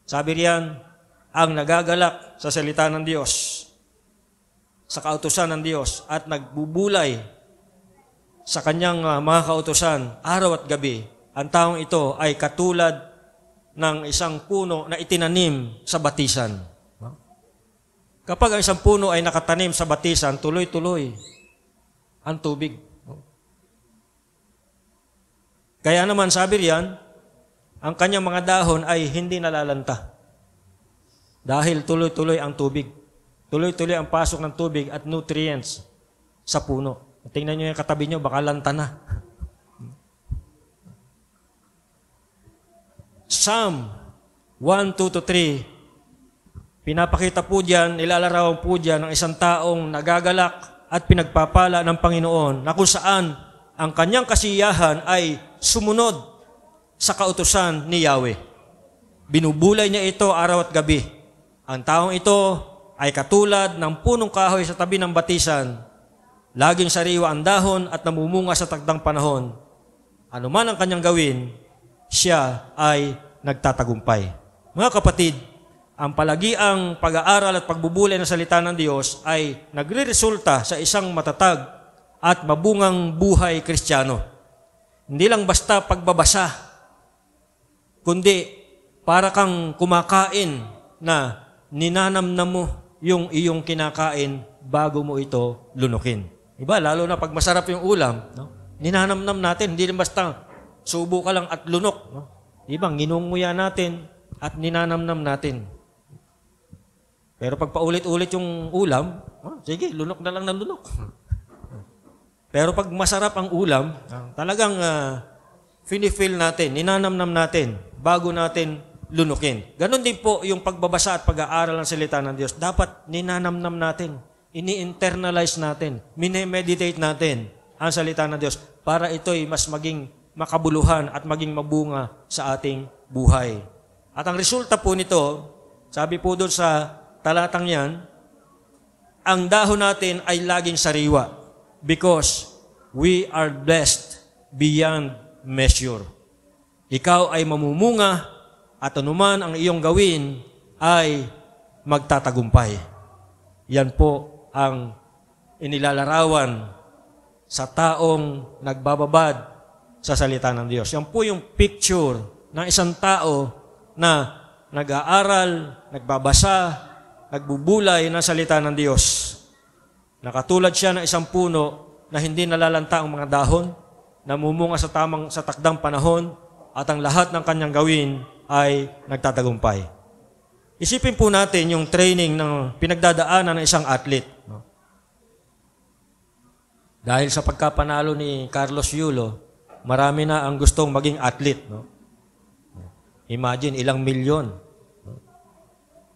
Speaker 2: Sabi riyan, ang nagagalak sa salita ng Diyos, sa kautusan ng Diyos, at nagbubulay sa kanyang mga kautusan araw at gabi, ang taong ito ay katulad ng isang puno na itinanim sa batisan. Kapag ang isang puno ay nakatanim sa batisan, tuloy-tuloy ang tubig. Kaya naman sabi riyan, ang kanyang mga dahon ay hindi nalalanta. Dahil tuloy-tuloy ang tubig. Tuloy-tuloy ang pasok ng tubig at nutrients sa puno. Tingnan nyo yung katabi nyo, baka lanta na. Psalm 1:2-3, pinapakita po dyan, nilalarawan po dyan ng isang taong nagagalak at pinagpapala ng Panginoon na kung saan ang kanyang kasiyahan ay sumunod sa kautusan ni Yahweh. Binubulay niya ito araw at gabi. Ang taong ito ay katulad ng punong kahoy sa tabi ng batisan, laging sariwa ang dahon at namumunga sa takdang panahon. Ano man ang kanyang gawin, siya ay nagtatagumpay. Mga kapatid, ang palagiang pag-aaral at pagbubulay ng salita ng Diyos ay nagre-resulta sa isang matatag at mabungang buhay Kristiyano. Hindi lang basta pagbabasa, kundi para kang kumakain na ninanamnam mo yung iyong kinakain bago mo ito lunukin. Iba, lalo na pag masarap yung ulam, no? Ninanamnam natin, hindi lang basta subo ka lang at lunok. No? Iba, nginunguya natin at ninanamnam natin. Pero pag paulit-ulit yung ulam, sige, lunok na lang ng lunok. Pero pag masarap ang ulam, talagang feel natin, ninanamnam natin bago natin lunukin. Ganon din po yung pagbabasa at pag-aaral ng salita ng Diyos. Dapat ninanamnam natin, ini-internalize natin, mini-meditate natin ang salita ng Diyos para ito'y mas maging makabuluhan at maging mabunga sa ating buhay. At ang resulta po nito, sabi po doon sa talatang yan, ang dahon natin ay laging sariwa because we are blessed beyond measure. Ikaw ay mamumunga at anuman ang iyong gawin ay magtatagumpay. Yan po ang inilalarawan sa taong nagbababad sa salita ng Diyos. Yan po yung picture ng isang tao na nag-aaral, nagbabasa, nagbubulay ng salita ng Diyos. Nakatulad siya ng isang puno na hindi nalalanta ang mga dahon, namumunga sa takdang panahon, at ang lahat ng kanyang gawin ay nagtatagumpay. Isipin po natin yung training ng pinagdadaanan ng isang athlete. No? Dahil sa pagkapanalo ni Carlos Yulo, marami na ang gustong maging athlete. No? Imagine, ilang milyon. No?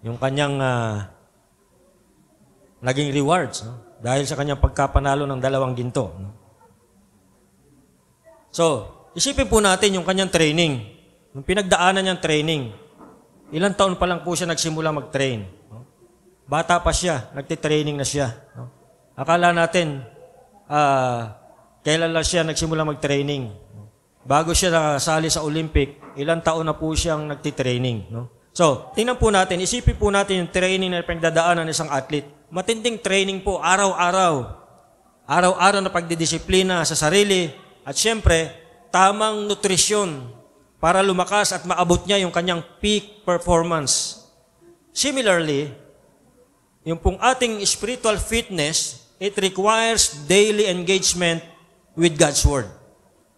Speaker 2: Yung kanyang naging rewards. No? Dahil sa kanyang pagkapanalo ng 2 ginto. No? So, isipin po natin yung kanyang training. Yung pinagdaanan niyang training. Ilang taon pa lang po siya nagsimula mag-train. No? Bata pa siya, nagtitraining na siya. No? Akala natin, kailan lang siya nagsimula mag-training. No? Bago siya nakasali sa Olympic, ilang taon na po siyang nagtitraining. No? So, tingnan po natin, isipin po natin yung training na pinagdadaanan ng isang athlete. Matinding training po, araw-araw. Araw-araw na pagdidisiplina sa sarili. At syempre, tamang nutrisyon para lumakas at maabot niya yung kanyang peak performance. Similarly, yung pong ating spiritual fitness, it requires daily engagement with God's Word.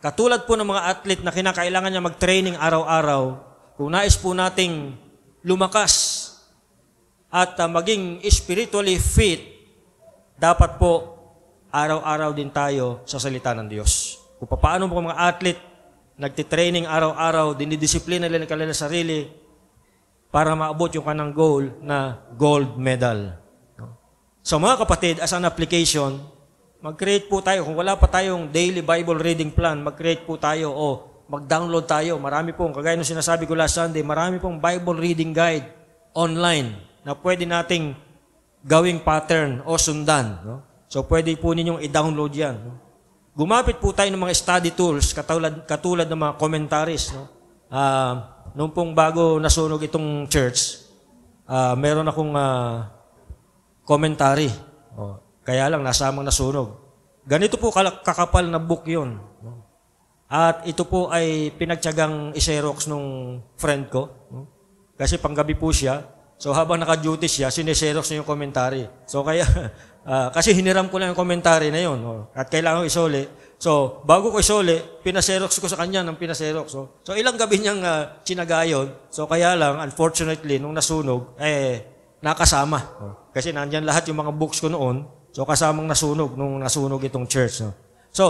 Speaker 2: Katulad po ng mga athlete na kinakailangan niya mag-training araw-araw, kung nais po nating lumakas at maging spiritually fit, dapat po araw-araw din tayo sa salita ng Diyos. Kung paano po mga athlete nagtitraining araw-araw, dinidisiplina nila ng kanilang sarili para maabot yung kanang goal na gold medal. So mga kapatid, as an application, mag-create po tayo. Kung wala pa tayong daily Bible reading plan, mag-create po tayo o mag-download tayo. Marami pong, kagaya nung sinasabi ko last Sunday, marami pong Bible reading guide online na pwede nating gawing pattern o sundan. No? So pwede po ninyong i-download yan. No? Gumapit po tayo ng mga study tools katulad ng mga commentaries. No? Noong pong bago nasunog itong church, meron akong commentary. Kaya lang, nasamang nasunog. Ganito po kakapal na book yun. At ito po ay pinagtyagang iserox nung friend ko. Kasi panggabi po siya. So habang naka-duty siya, sineserox niya yung commentary. So kaya, kasi hiniram ko lang yung commentary na yun. At kailangan ko isoli. So bago ko isoli, pinaserox ko sa kanya ng pinaserox. So ilang gabi niyang sinagayon. So kaya lang, unfortunately, nung nasunog, nakasama. Kasi nandyan lahat yung mga books ko noon. So kasamang nasunog nung nasunog itong church. So,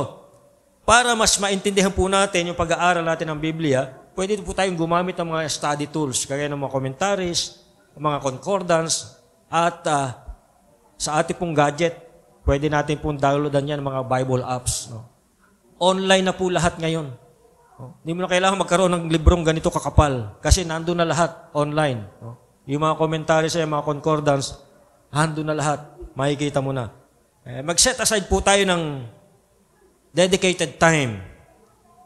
Speaker 2: para mas maintindihan po natin yung pag-aaral natin ng Biblia, pwede po tayong gumamit ng mga study tools, kagaya ng mga commentaries, mga concordance, at sa ating pong gadget, pwede natin pong downloadan yan mga Bible apps. Online na po lahat ngayon. Hindi mo na kailangan magkaroon ng librong ganito kakapal, kasi nandun na lahat online. Yung mga commentaries ay mga concordance, nandun na lahat. Makikita mo na. Mag-set aside po tayo ng dedicated time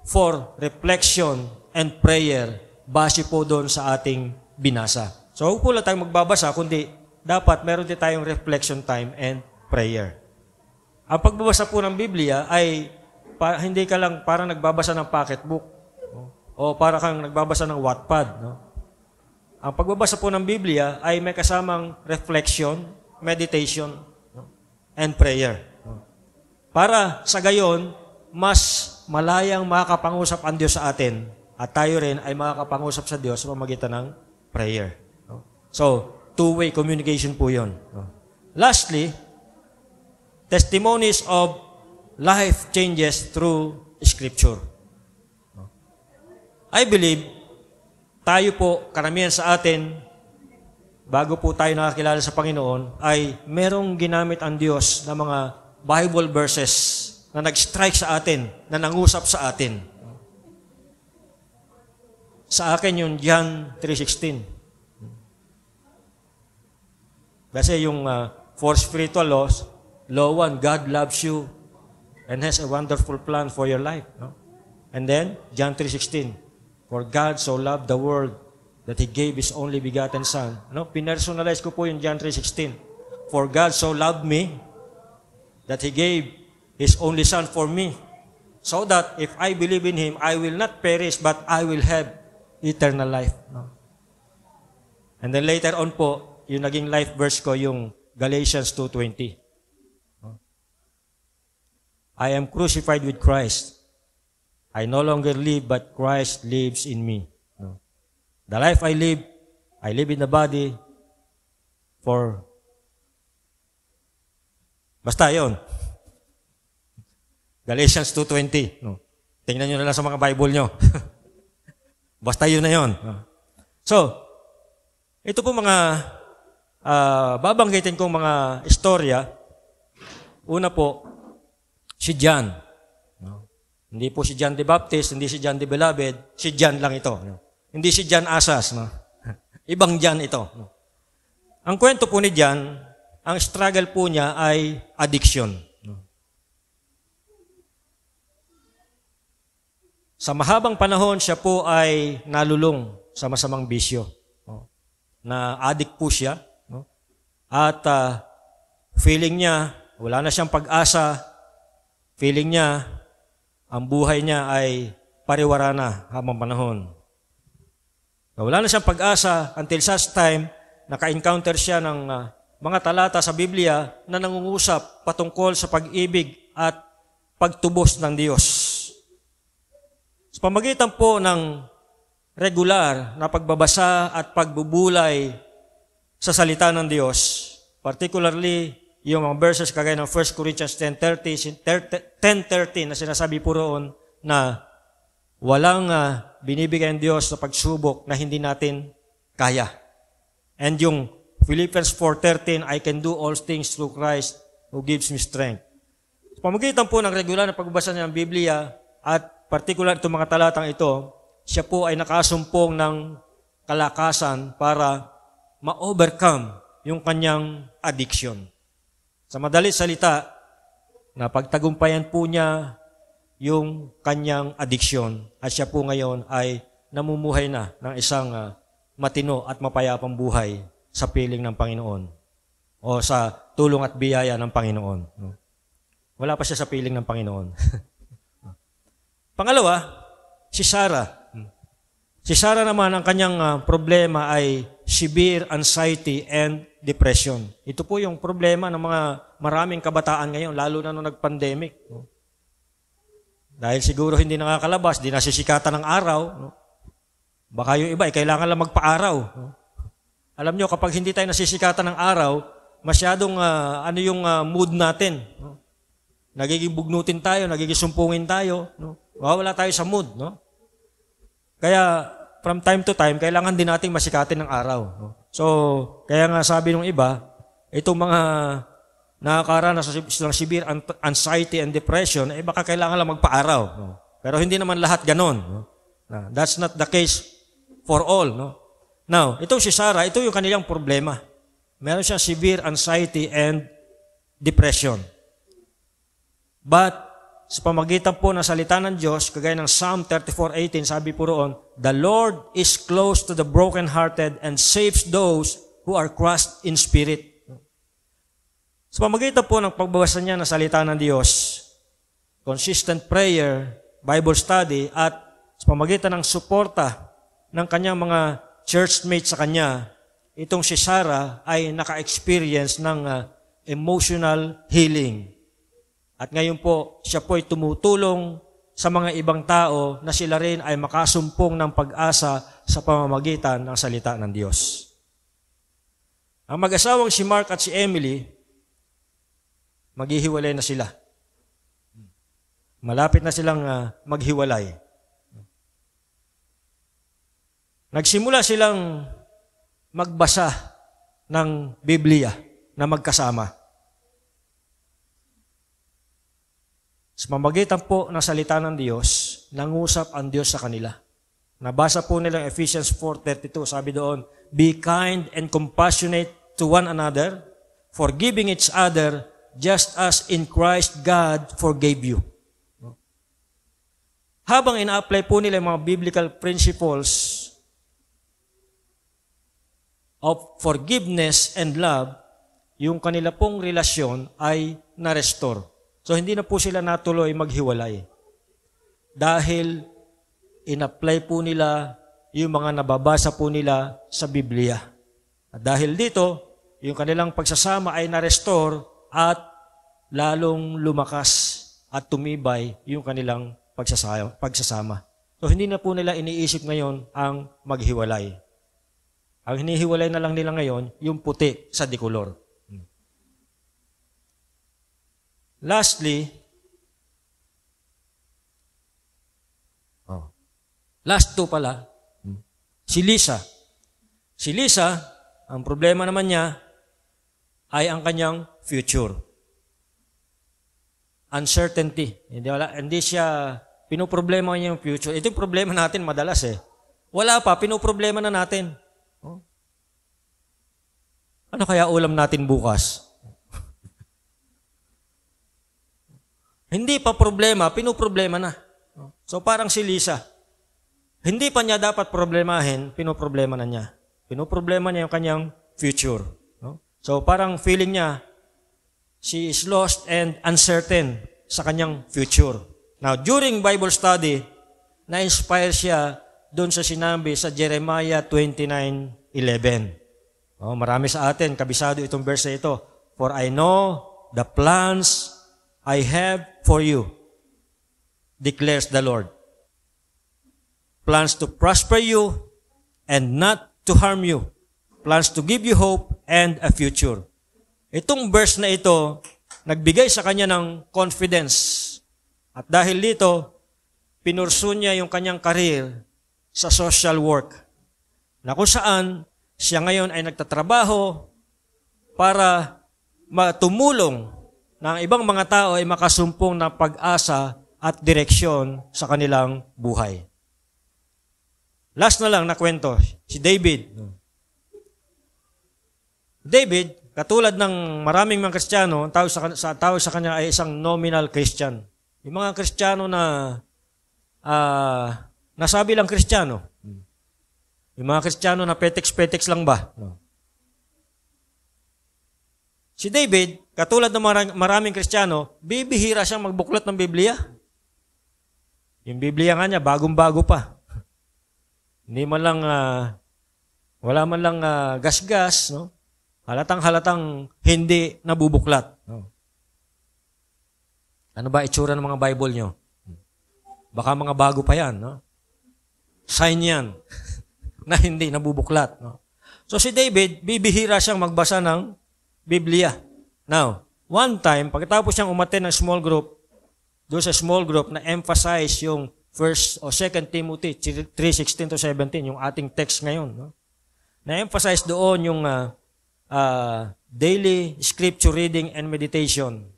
Speaker 2: for reflection and prayer base po doon sa ating binasa. So, huwag po lang tayong magbabasa, kundi dapat meron din tayong reflection time and prayer. Ang pagbabasa po ng Biblia ay hindi ka lang parang nagbabasa ng pocketbook o para kang nagbabasa ng Wattpad. Ang pagbabasa po ng Biblia ay may kasamang reflection, meditation, and prayer. Para sa gayon, mas malayang makakapangusap ang Diyos sa atin at tayo rin ay makakapangusap sa Diyos sa pamamagitan ng prayer. So, two-way communication po yun. Lastly, testimonies of life changes through Scripture. I believe, tayo po, karamihan sa atin, bago po tayo nakakilala sa Panginoon, ay merong ginamit ang Diyos na mga Bible verses na nag-strike sa atin, na nangusap sa atin. Sa akin yung John 3:16. Kasi yung four spiritual laws, law 1, God loves you and has a wonderful plan for your life. And then, John 3:16, for God so loved the world that He gave His only begotten Son. Pinersonalize ko po yung John 3:16. For God so loved me that He gave His only Son for me, so that if I believe in Him, I will not perish, but I will have eternal life. And then later on po, yung naging life verse ko, yung Galatians 2:20. I am crucified with Christ. I no longer live, but Christ lives in me. The life I live in the body for... Basta yun. Galatians 2:20. Tingnan nyo na lang sa mga Bible nyo. Basta yun na yun. So, ito po mga babanggitin kong mga istorya. Una po, si John. Hindi po si John the Baptist, hindi si John the Beloved, si John lang ito. Hindi si John Asas. Ibang John ito. Ang kwento po ni John, ang struggle po niya ay addiction. Sa mahabang panahon, siya po ay nalulong sa masamang bisyo. Na addict po siya. At feeling niya, wala na siyang pag-asa. Feeling niya, ang buhay niya ay pariwara na habang panahon. Wala na siyang pag-asa until such time, naka-encounter siya ng mga talata sa Biblia na nangungusap patungkol sa pag-ibig at pagtubos ng Diyos. Sa pamagitan po ng regular na pagbabasa at pagbubulay sa salita ng Diyos, particularly yung mga verses kagaya ng 1 Corinthians 10:13 na sinasabi po roon na walang binibigay ng Diyos sa pagsubok na hindi natin kaya. And yung Philippians 4:13, I can do all things through Christ who gives me strength. Sa pamagitan po ng regular na pagbabasa niya ng Biblia at particular itong mga talatang ito, siya po ay nakasumpong ng kalakasan para ma-overcome yung kanyang addiction. Sa madali salita, na pagtagumpayan po niya yung kanyang addiction at siya po ngayon ay namumuhay na ng isang matino at mapayapang buhay sa piling ng Panginoon o sa tulong at biyaya ng Panginoon. Wala pa siya sa piling ng Panginoon. Pangalawa, si Sarah. Si Sarah naman, ang kanyang problema ay severe anxiety and depression. Ito po yung problema ng mga maraming kabataan ngayon, lalo na nung nag-pandemic. Dahil siguro hindi nakakalabas, di nasisikatan ng araw. Baka yung iba, kailangan lang magpa-araw. Alam nyo, kapag hindi tayo nasisikatan ng araw, masyadong mood natin. Nagiging bugnutin tayo, nagiging sumpungin tayo. Wala tayo sa mood. Kaya, from time to time, kailangan din nating masikatin ng araw. So, kaya nga sabi ng iba, itong mga nakakaranas ng severe anxiety and depression, baka kailangan lang magpa-araw. Pero hindi naman lahat ganon. That's not the case for all. Now, itong si Sarah, ito yung kanilang problema. Meron siyang severe anxiety and depression. But, sa pamagitan po ng salita ng Diyos, kagaya ng Psalm 34:18, sabi po roon, "The Lord is close to the brokenhearted and saves those who are crushed in spirit." Sa pamagitan po ng pagbabasa niya ng salita ng Diyos, consistent prayer, Bible study, at sa pamagitan ng suporta ng kanyang mga churchmates sa kanya, itong si Sarah ay naka-experience ng emotional healing. At ngayon po, siya po ay tumutulong sa mga ibang tao na sila rin ay makasumpong ng pag-asa sa pamamagitan ng salita ng Diyos. Ang mag-asawang si Mark at si Emily, maghihiwalay na sila. Malapit na silang maghiwalay. Nagsimula silang magbasa ng Biblia na magkasama. Sa pamamagitan po ng salita ng Diyos, nangusap ang Diyos sa kanila. Nabasa po nilang Ephesians 4:32, sabi doon, "Be kind and compassionate to one another, forgiving each other, just as in Christ God forgave you." Habang ina-apply po nila yung mga biblical principles of forgiveness and love, yung kanila pong relasyon ay na-restore. So, hindi na po sila natuloy maghiwalay. Dahil in-apply po nila yung mga nababasa po nila sa Biblia. At dahil dito, yung kanilang pagsasama ay na-restore at lalong lumakas at tumibay yung kanilang pagsasama. So, hindi na po nila iniisip ngayon ang maghiwalay. Ang hinihiwalay na lang nila ngayon, yung puti sa dikolor. Lastly, last two pala, si Lisa. Si Lisa, ang problema naman niya ay ang kanyang future. Uncertainty. Hindi siya, pinoproblema niya yung future. Ito yung problema natin madalas Wala pa, pinoproblema na natin. Ano kaya ulam natin bukas? Hindi pa problema, pinoproblema na. So parang si Lisa, hindi pa niya dapat problemahin, pinoproblema na niya. Pinoproblema niya yung kanyang future. So parang feeling niya, she is lost and uncertain sa kanyang future. Now, during Bible study, na-inspire siya doon sa sinabi sa Jeremiah 29:11. Marami sa atin, kabisado itong verse na ito. "For I know the plans I have for you, declares the Lord. Plans to prosper you and not to harm you. Plans to give you hope and a future." Itong verse na ito, nagbigay sa kanya ng confidence. At dahil dito, pinursu niya yung kanyang career sa social work, na kung saan siya ngayon ay nagtatrabaho para tumulong na ang ibang mga tao ay makasumpong ng pag-asa at direksyon sa kanilang buhay. Last na lang na kwento, si David. David, katulad ng maraming mga Kristiyano, ang tawag sa kanya ay isang nominal Christian. Yung mga Kristiyano na nasabi lang Kristiyano. Yung mga Kristiyano na petex-petex lang ba? Si David, katulad ng maraming Kristiyano, bibihira siyang magbuklat ng Biblia. Yung Biblia nga niya, bagong-bago pa. Hindi man lang, wala man lang gasgas, no? Halatang hindi nabubuklat. No? Ano ba itsura ng mga Bible nyo? Baka mga bago pa yan, no? Sign yan na hindi nabubuklat. No? So si David, bibihira siyang magbasa ng Biblia. Now, one time, pagkatapos siyang umattend ng small group, doon sa small group na emphasize yung 1 o 2 Timothy 3:16-17, yung ating text ngayon. No? Na-emphasize doon yung daily scripture reading and meditation.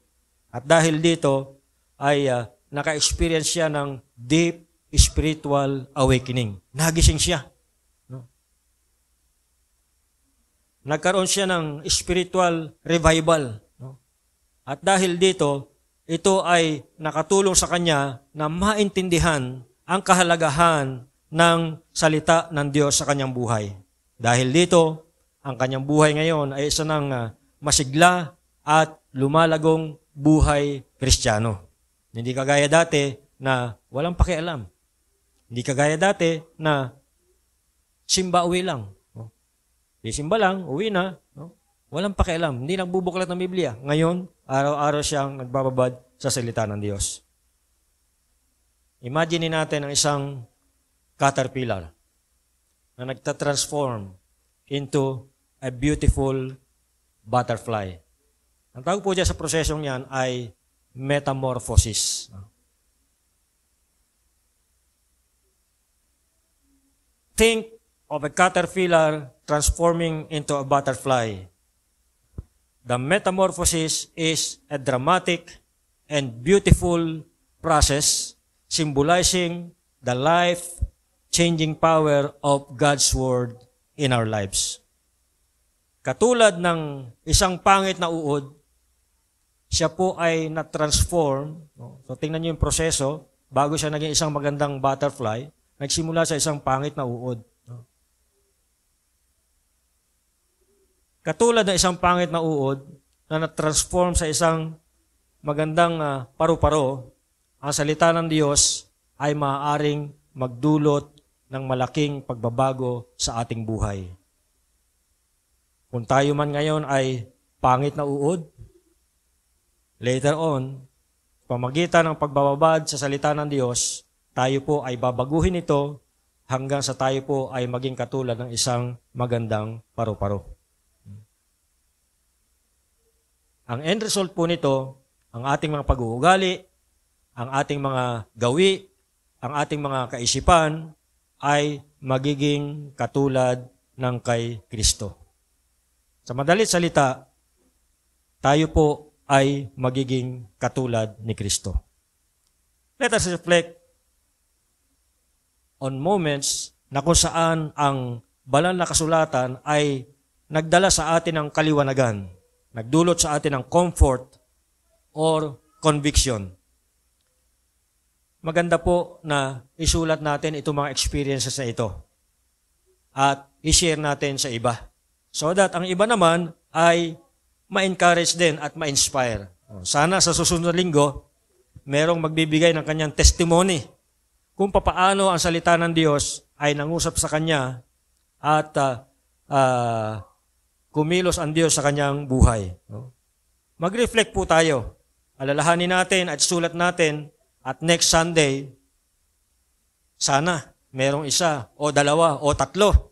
Speaker 2: At dahil dito, ay naka-experience siya ng deep spiritual awakening. Nagising siya. No? Nagkaroon siya ng spiritual revival. No? At dahil dito, ito ay nakatulong sa kanya na maintindihan ang kahalagahan ng salita ng Diyos sa kanyang buhay. Dahil dito, ang kanyang buhay ngayon ay isa ng masigla at lumalagong buhay Kristiyano. Hindi kagaya dati na walang pakialam. Hindi kagaya dati na simba uwi lang. No? Simba lang, uwi na. No? Walang pakialam. Hindi nagbubuklat ng Biblia. Ngayon, araw-araw siyang nagbababad sa salita ng Diyos. Imagine natin ang isang caterpillar na nagtatransform into a beautiful butterfly. Ang tawag po dyan sa prosesong yan ay metamorphosis. Think of a caterpillar transforming into a butterfly. The metamorphosis is a dramatic and beautiful process symbolizing the life-changing power of God's Word in our lives. Katulad ng isang pangit na uod, siya po ay na-transform. No? So tingnan niyo yung proseso, bago siya naging isang magandang butterfly, nagsimula sa isang pangit na uod. No? Katulad ng isang pangit na uod na na-transform sa isang magandang paru-paro, ang salita ng Diyos ay maaaring magdulot ng malaking pagbabago sa ating buhay. Kung tayo man ngayon ay pangit na uod, later on, pamagitan ng pagbababad sa salita ng Diyos, tayo po ay babaguhin ito hanggang sa tayo po ay maging katulad ng isang magandang paru-paro. Ang end result po nito, ang ating mga pag-uugali, ang ating mga gawi, ang ating mga kaisipan, ay magiging katulad ng kay Kristo. Sa madalit salita, tayo po ay magiging katulad ni Kristo. Let us reflect on moments na kung saan ang banal na kasulatan ay nagdala sa atin ng kaliwanagan, nagdulot sa atin ng comfort or conviction. Maganda po na isulat natin itong mga experiences na ito at i-share natin sa iba. So that ang iba naman ay ma-encourage din at ma-inspire. Sana sa susunod na linggo, merong magbibigay ng kanyang testimony kung papaano ang salita ng Diyos ay nangusap sa kanya at kumilos ang Diyos sa kanyang buhay. Mag-reflect po tayo. Alalahanin natin at sulat natin at next Sunday, sana merong isa o dalawa o tatlo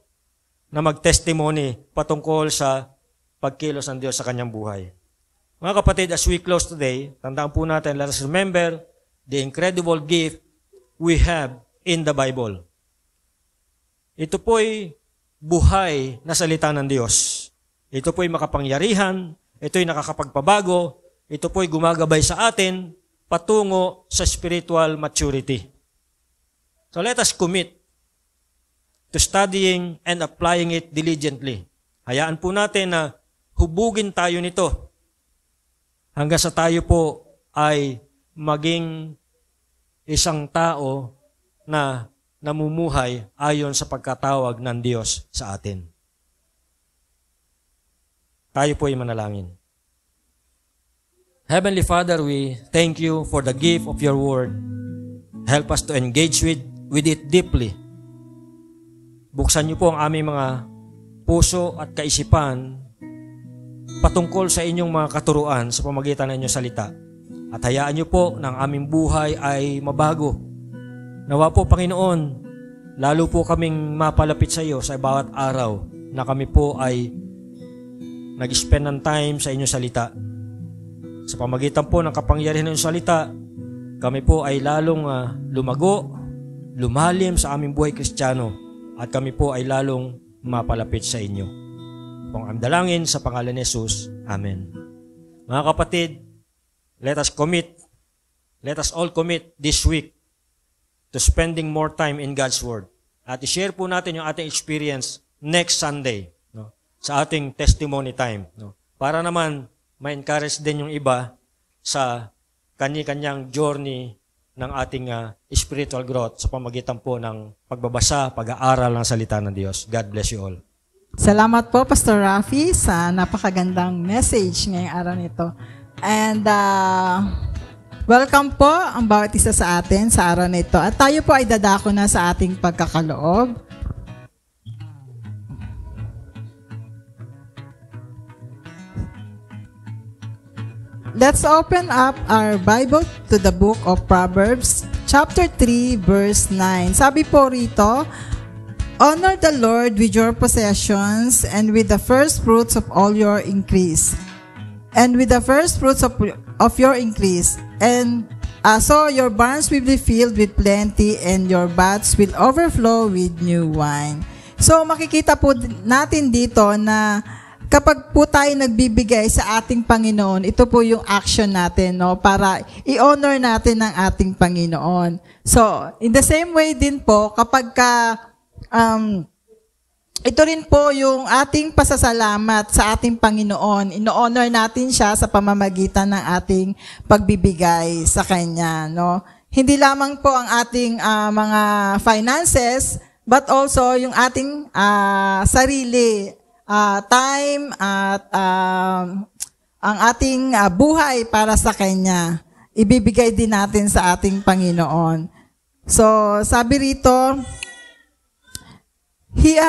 Speaker 2: na mag-testimony patungkol sa pagkilos ng Diyos sa kanyang buhay. Mga kapatid, as we close today, tandaan po natin, let us remember the incredible gift we have in the Bible. Ito po'y buhay na salita ng Diyos. Ito po'y makapangyarihan, ito'y nakakapagpabago, ito po'y gumagabay sa atin patungo sa spiritual maturity. So let us commit to studying and applying it diligently. Hayaan po natin na hubugin tayo nito hanggang sa tayo po ay maging isang tao na namumuhay ayon sa pagkatawag ng Diyos sa atin. Tayo po ay manalangin. Heavenly Father, we thank you for the gift of your word. Help us to engage with it deeply. Buksan niyo po ang aming mga puso at kaisipan patungkol sa inyong mga katuruan sa pamamagitan ng inyong salita. At hayaan niyo po ng aming buhay ay mabago. Nawa po, Panginoon, lalo po kaming mapalapit sa iyo sa bawat araw na kami po ay nag-spend ng time sa inyong salita. Sa pamamagitan po ng kapangyarihan ng inyong salita, kami po ay lalong lumago, lumalim sa aming buhay Kristiyano, at kami po ay lalong mapalapit sa inyo. Kung ang dalangin sa pangalan ni Jesus. Amen. Mga kapatid, let us all commit this week to spending more time in God's Word. At i-share po natin yung ating experience next Sunday, no, sa ating testimony time. No, para naman ma-encourage din yung iba sa kanya-kanyang journey ng ating spiritual growth sa pamamagitan po ng pagbabasa, pag-aaral ng salita ng Diyos. God bless you all.
Speaker 3: Salamat po, Pastor Rafi, sa napakagandang message ngayong araw nito. And welcome po ang bawat isa sa atin sa araw nito. At tayo po ay dadako na sa ating pagkakaloob. Let's open up our Bible to the book of Proverbs, chapter 3, verse 9. Sabi po rito, honor the Lord with your possessions and with the first fruits of all your increase. And with the first fruits of your increase. And so your barns will be filled with plenty and your vats will overflow with new wine. So makikita po natin dito na kapag po tayo nagbibigay sa ating Panginoon, ito po yung action natin, no, para i-honor natin ang ating Panginoon. So, in the same way din po, kapag ito rin po yung ating pasasalamat sa ating Panginoon, ino-honor natin siya sa pamamagitan ng ating pagbibigay sa Kanya, no. Hindi lamang po ang ating mga finances, but also yung ating sarili, time at ang ating buhay para sa Kanya, ibibigay din natin sa ating Panginoon. So, sabi rito, He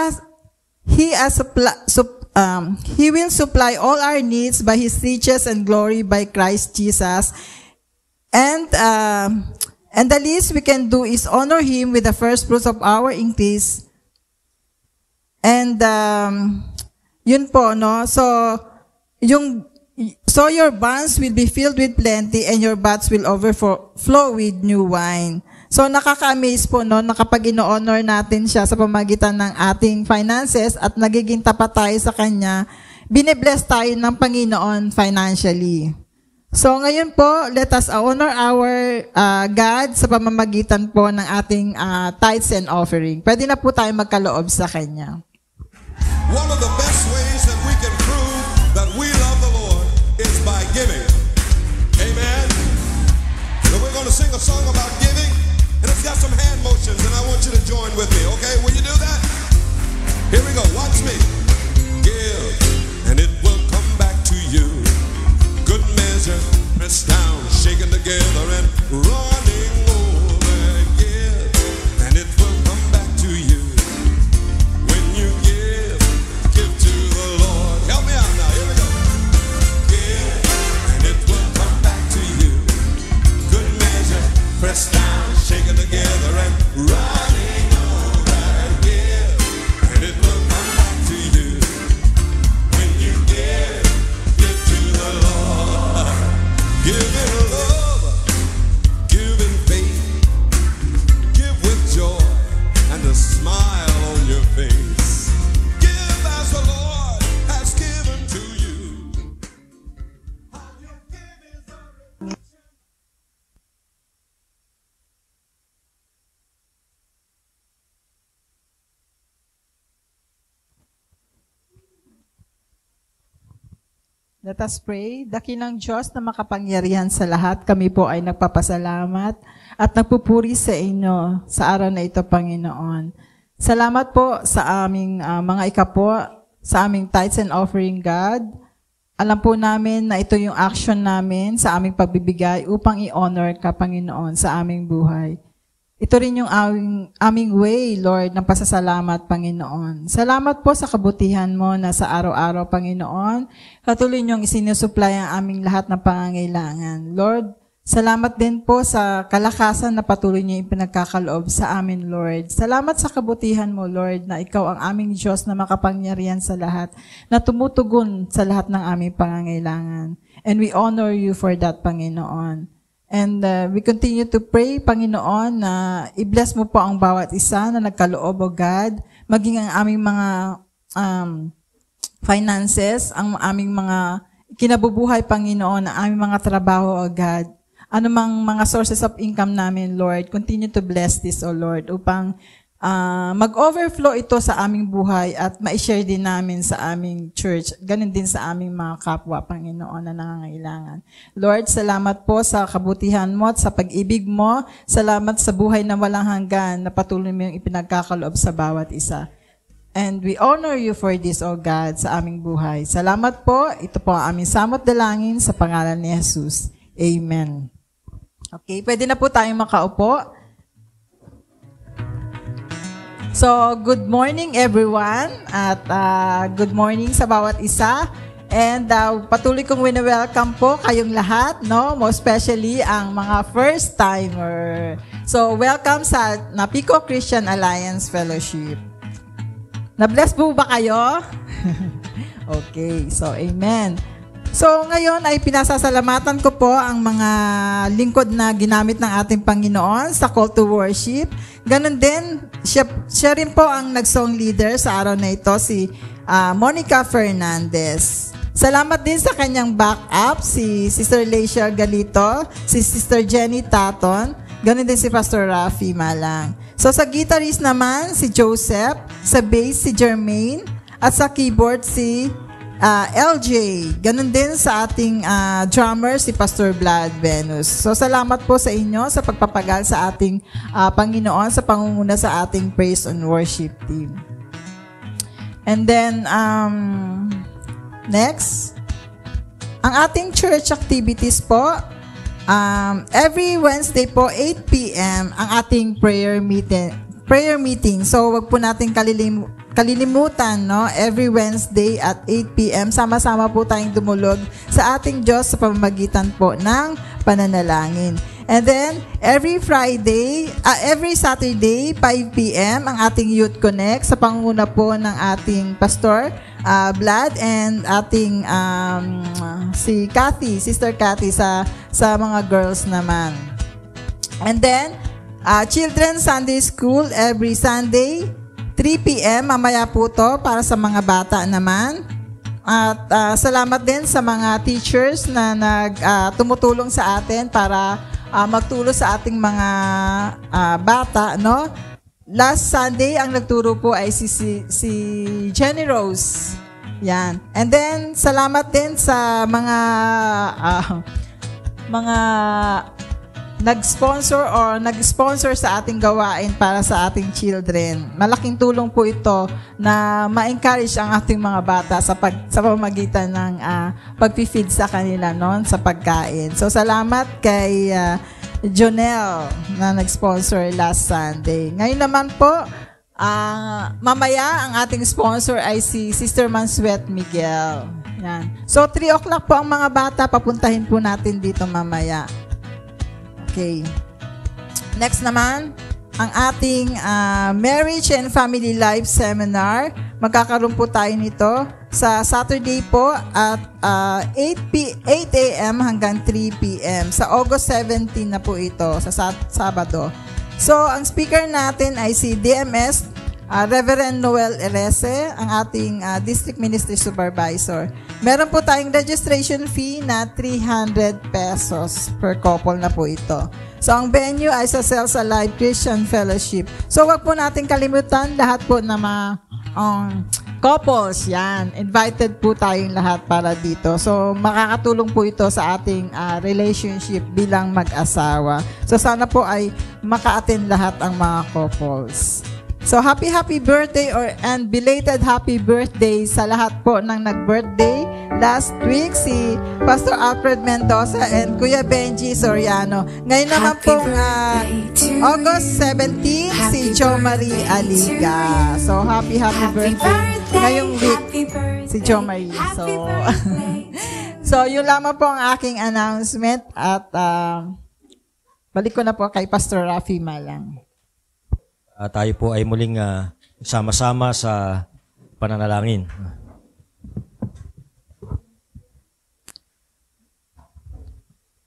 Speaker 3: will supply all our needs by His riches and glory by Christ Jesus. And the least we can do is honor Him with the first fruits of our increase. And yun po, no? So your barns will be filled with plenty and your vats will overflow with new wine. So nakaka-amaze po, no, na kapag ino-honor natin siya sa pamamagitan ng ating finances at nagiging tapat tayo sa Kanya, bine-bless tayo ng Panginoon financially. So ngayon po, let us honor our God sa pamamagitan po ng ating tithes and offering. Pwede na po tayo magkaloob sa Kanya.
Speaker 4: One of the best ways that we can prove that we love the Lord is by giving. Amen. So we're going to sing a song about giving, and it's got some hand motions, and I want you to join with me, okay? Will you do that? Here we go. Watch me. Give, and it will come back to you. Good measure, pressed down, shaken together, and running over. Give, and it will come back to you. When you give to the Lord. Help me out now. Here we go. Give, and it will come back to you. Good measure, pressed down, shaken together, and running over. Give, and it will come back to you. When you give to the Lord. Give in love, give in faith, give with joy, and a smile on your face. Give as the Lord has given to you. How you give is a reflection.
Speaker 3: Let us pray. Dakilang Diyos na makapangyarihan sa lahat, kami po ay nagpapasalamat at nagpupuri sa inyo sa araw na ito, Panginoon. Salamat po sa aming mga ikapo, sa aming tithes and offering, God. alam po namin na ito yung action namin sa aming pagbibigay upang i-honor ka, Panginoon, sa aming buhay. Ito rin yung aming way, Lord, ng pasasalamat, Panginoon. Salamat po sa kabutihan mo na sa araw-araw, Panginoon. Patuloy niyong isinusupply ang aming lahat ng pangangailangan. Lord, salamat din po sa kalakasan na patuloy niyo ipinagkakaloob sa amin, Lord. Salamat sa kabutihan mo, Lord, na ikaw ang aming Diyos na makapangyarihan sa lahat, na tumutugon sa lahat ng aming pangangailangan. And we honor you for that, Panginoon. And we continue to pray, Panginoon, na i-bless mo po ang bawat isa na nagkaloob, O God, maging ang aming mga finances, ang aming mga kinabubuhay, Panginoon, ang aming mga trabaho, O God. Anumang mga sources of income namin, Lord, continue to bless this, O Lord, upang mag-overflow ito sa aming buhay at ma-share din namin sa aming church. Ganun din sa aming mga kapwa, Panginoon, na nangangailangan. Lord, salamat po sa kabutihan mo at sa pag-ibig mo. Salamat sa buhay na walang hanggan na patuloy mo yung ipinagkakaloob sa bawat isa. And we honor you for this, O God, sa aming buhay. Salamat po. Ito po ang aming samot dalangin sa pangalan ni Jesus. Amen. Okay, pwede na po tayong makaupo. So, good morning everyone at good morning sa bawat isa. And patuloy kong wini-welcome po kayong lahat, no? Most especially ang mga first timer. So, welcome sa Napico Christian Alliance Fellowship. Na-bless po ba kayo? Okay, so amen. So, ngayon ay pinasasalamatan ko po ang mga lingkod na ginamit ng ating Panginoon sa call to worship. Ganon din, siya rin po ang nag-song leader sa araw na ito, si Monica Fernandez. Salamat din sa kanyang backup, si Sister Leisha Galito, si Sister Jenny Taton, ganon din si Pastor Rafi Malang. So, sa guitarist naman, si Joseph, sa bass, si Jermaine, at sa keyboard, si LJ. Ganun din sa ating drummer, si Pastor Vlad Venus. So, salamat po sa inyo sa pagpapagal sa ating Panginoon sa pangunguna sa ating praise and worship team. And then, next, ang ating church activities po, every Wednesday po, 8 p.m., ang ating prayer meeting. So, wag po natin kalilimutan, no? Every Wednesday at 8 p.m. Sama-sama po tayong dumulog sa ating Diyos sa pamamagitan po ng pananalangin. And then, every Saturday, 5 p.m. ang ating Youth Connect sa pangunguna po ng ating Pastor Vlad and ating si Kathy, Sister Kathy sa mga girls naman. And then, Children's Sunday School every Sunday, 3 p.m. mamaya po to para sa mga bata naman. At salamat din sa mga teachers na tumutulong sa atin para magturo sa ating mga bata, no? Last Sunday, ang nagturo po ay si Jenny Rose. Yan. And then, salamat din sa mga nag-sponsor sa ating gawain para sa ating children. Malaking tulong po ito na ma-encourage ang ating mga bata sa pamamagitan ng pag-feed sa kanila noon sa pagkain. So, salamat kay Jonel na nag-sponsor last Sunday. Ngayon naman po, mamaya ang ating sponsor ay si Sister Mansuet Miguel. Yan. So, 3 o'clock po ang mga bata, papuntahin po natin dito mamaya. Okay. Next naman, ang ating Marriage and Family Life Seminar. Magkakaroon po tayo nito sa Saturday po at 8 a.m. hanggang 3 p.m. Sa August 17 na po ito, sa Sabado. So, ang speaker natin ay si DMS Reverend Noel Erese, ang ating District Ministry Supervisor. Meron po tayong registration fee na 300 pesos per couple na po ito. So, ang venue ay sa Cells Alive Christian Fellowship. So, wag po natin kalimutan, lahat po na mga couples, yan. Invited po tayong lahat para dito. So, makakatulong po ito sa ating relationship bilang mag-asawa. So, sana po ay maka-attend lahat ang mga couples. So, happy birthday and belated happy birthday sa lahat po ng nag-birthday. last week si Pastor Alfred Mendoza and Kuya Benji Soriano. Ngayon naman pong August 17, si Jo Marie Aliga. So, happy birthday ngayong week si Jo Marie. So, yun lamang po ang aking announcement at balik ko na po kay Pastor Rafi Malang.
Speaker 2: Tayo po ay muling sama-sama sa pananalangin.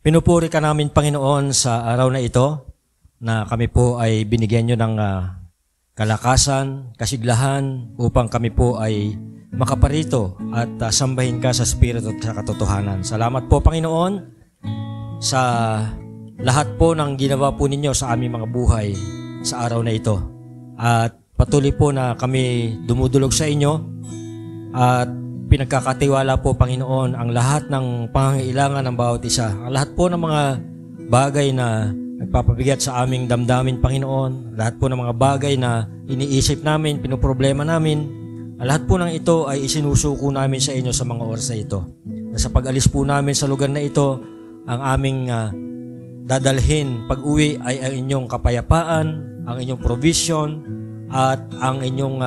Speaker 2: Pinupuri ka namin, Panginoon, sa araw na ito na kami po ay binigyan nyo ng kalakasan, kasiglahan upang kami po ay makaparito at sambahin ka sa Espiritu at sa katotohanan. Salamat po, Panginoon, sa lahat po ng ginawa po ninyo sa aming mga buhay sa araw na ito. At patuloy po na kami dumudulog sa inyo at pinagkakatiwala po, Panginoon, ang lahat ng pangangailangan ng bawat isa. Ang lahat po ng mga bagay na nagpapabigat sa aming damdamin, Panginoon. Lahat po ng mga bagay na iniisip namin, pinoproblema namin. Lahat po ng ito ay isinusuko namin sa inyo sa mga oras na ito. Sa pag-alis po namin sa lugar na ito, ang aming dadalhin pag-uwi ay ang inyong kapayapaan, ang inyong provision, at ang inyong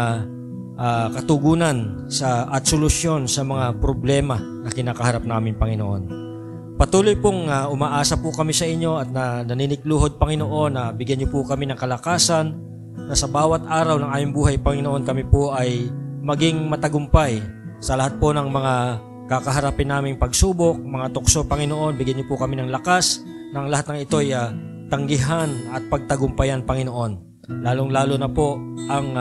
Speaker 2: katugunan at solusyon sa mga problema na kinakaharap namin, Panginoon. Patuloy pong umaasa po kami sa inyo at naninigluhod, Panginoon, na bigyan niyo po kami ng kalakasan na sa bawat araw ng aming buhay, Panginoon, kami po ay maging matagumpay sa lahat po ng mga kakaharapin naming pagsubok, mga tukso, Panginoon. Bigyan niyo po kami ng lakas ng lahat ng ito ay tanggihan at pagtagumpayan, Panginoon. Lalong-lalo na po ang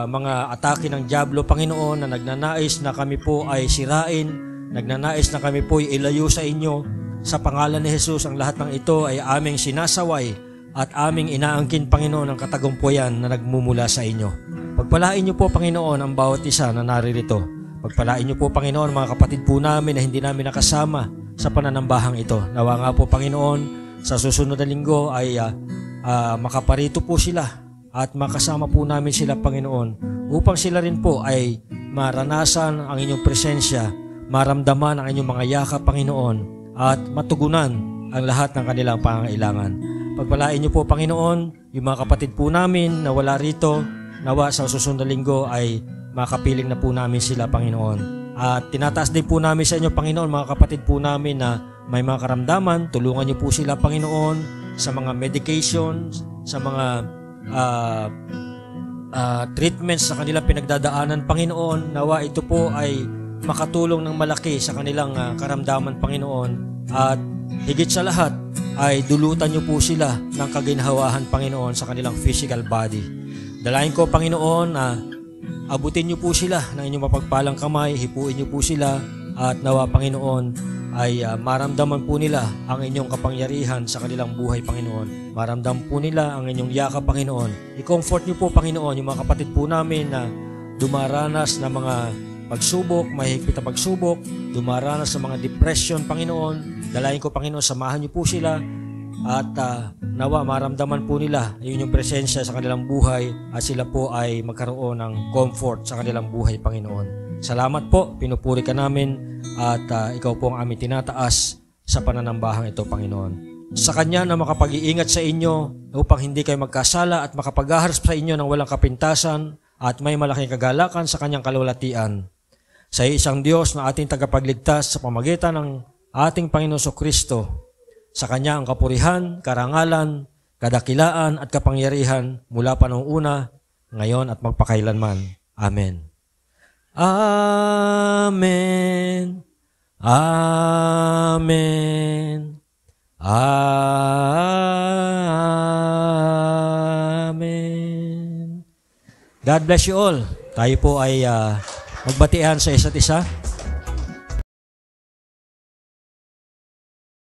Speaker 2: mga atake ng dyablo, Panginoon, na nagnanais na kami po ay sirain, nagnanais na kami po ay ilayo sa inyo. Sa pangalan ni Jesus, ang lahat ng ito ay aming sinasaway at aming inaangkin, Panginoon, ang katagumpuyan na nagmumula sa inyo. Pagpalain niyo po, Panginoon, ang bawat isa na naririto. Pagpalain niyo po, Panginoon, mga kapatid po namin na hindi namin nakasama sa pananambahang ito. Nawa nga po, Panginoon, sa susunod na linggo ay makaparito po sila at makasama po namin sila, Panginoon, upang sila rin po ay maranasan ang inyong presensya, maramdaman ang inyong mga yakap, Panginoon, at matugunan ang lahat ng kanilang pangangailangan. Pagpalain niyo po, Panginoon, yung mga kapatid po namin na wala rito, nawa sa susunod na linggo ay makapiling na po namin sila, Panginoon. At tinataas din po namin sa inyo, Panginoon, mga kapatid po namin na may mga karamdaman, tulungan niyo po sila, Panginoon, sa mga medications, sa mga treatments sa kanilang pinagdadaanan, Panginoon. Nawa ito po ay makatulong ng malaki sa kanilang karamdaman, Panginoon. At higit sa lahat ay dulutan niyo po sila ng kaginhawahan, Panginoon, sa kanilang physical body. Dalayan ko, Panginoon, na abutin niyo po sila ng inyong mapagpalang kamay, hipuin niyo po sila, at nawa, Panginoon, ay maramdaman po nila ang inyong kapangyarihan sa kanilang buhay, Panginoon. Maramdaman po nila ang inyong yakap, Panginoon. I-comfort niyo po, Panginoon, yung mga kapatid po namin na dumaranas na mga pagsubok, mahigpit na pagsubok, dumaranas sa mga depression, Panginoon. Dalayan ko, Panginoon, samahan niyo po sila at nawa maramdaman po nila yung presensya sa kanilang buhay at sila po ay magkaroon ng comfort sa kanilang buhay, Panginoon. Salamat po, pinupuri ka namin at ikaw po ang aming tinataas sa pananambahang ito, Panginoon. Sa Kanya na makapag-iingat sa inyo upang hindi kayo magkasala at makapag-aharas sa inyo ng walang kapintasan at may malaking kagalakan sa Kanyang kalulatian. Sa isang Diyos na ating tagapagligtas sa pamagitan ng ating Panginoon Kristo. Sa Kanya ang kapurihan, karangalan, kadakilaan at kapangyarihan mula pa noong una, ngayon at magpakailanman. Amen. Amen. Amen. Amen. God bless you all. Tayo po ay magbatian sa isa't isa.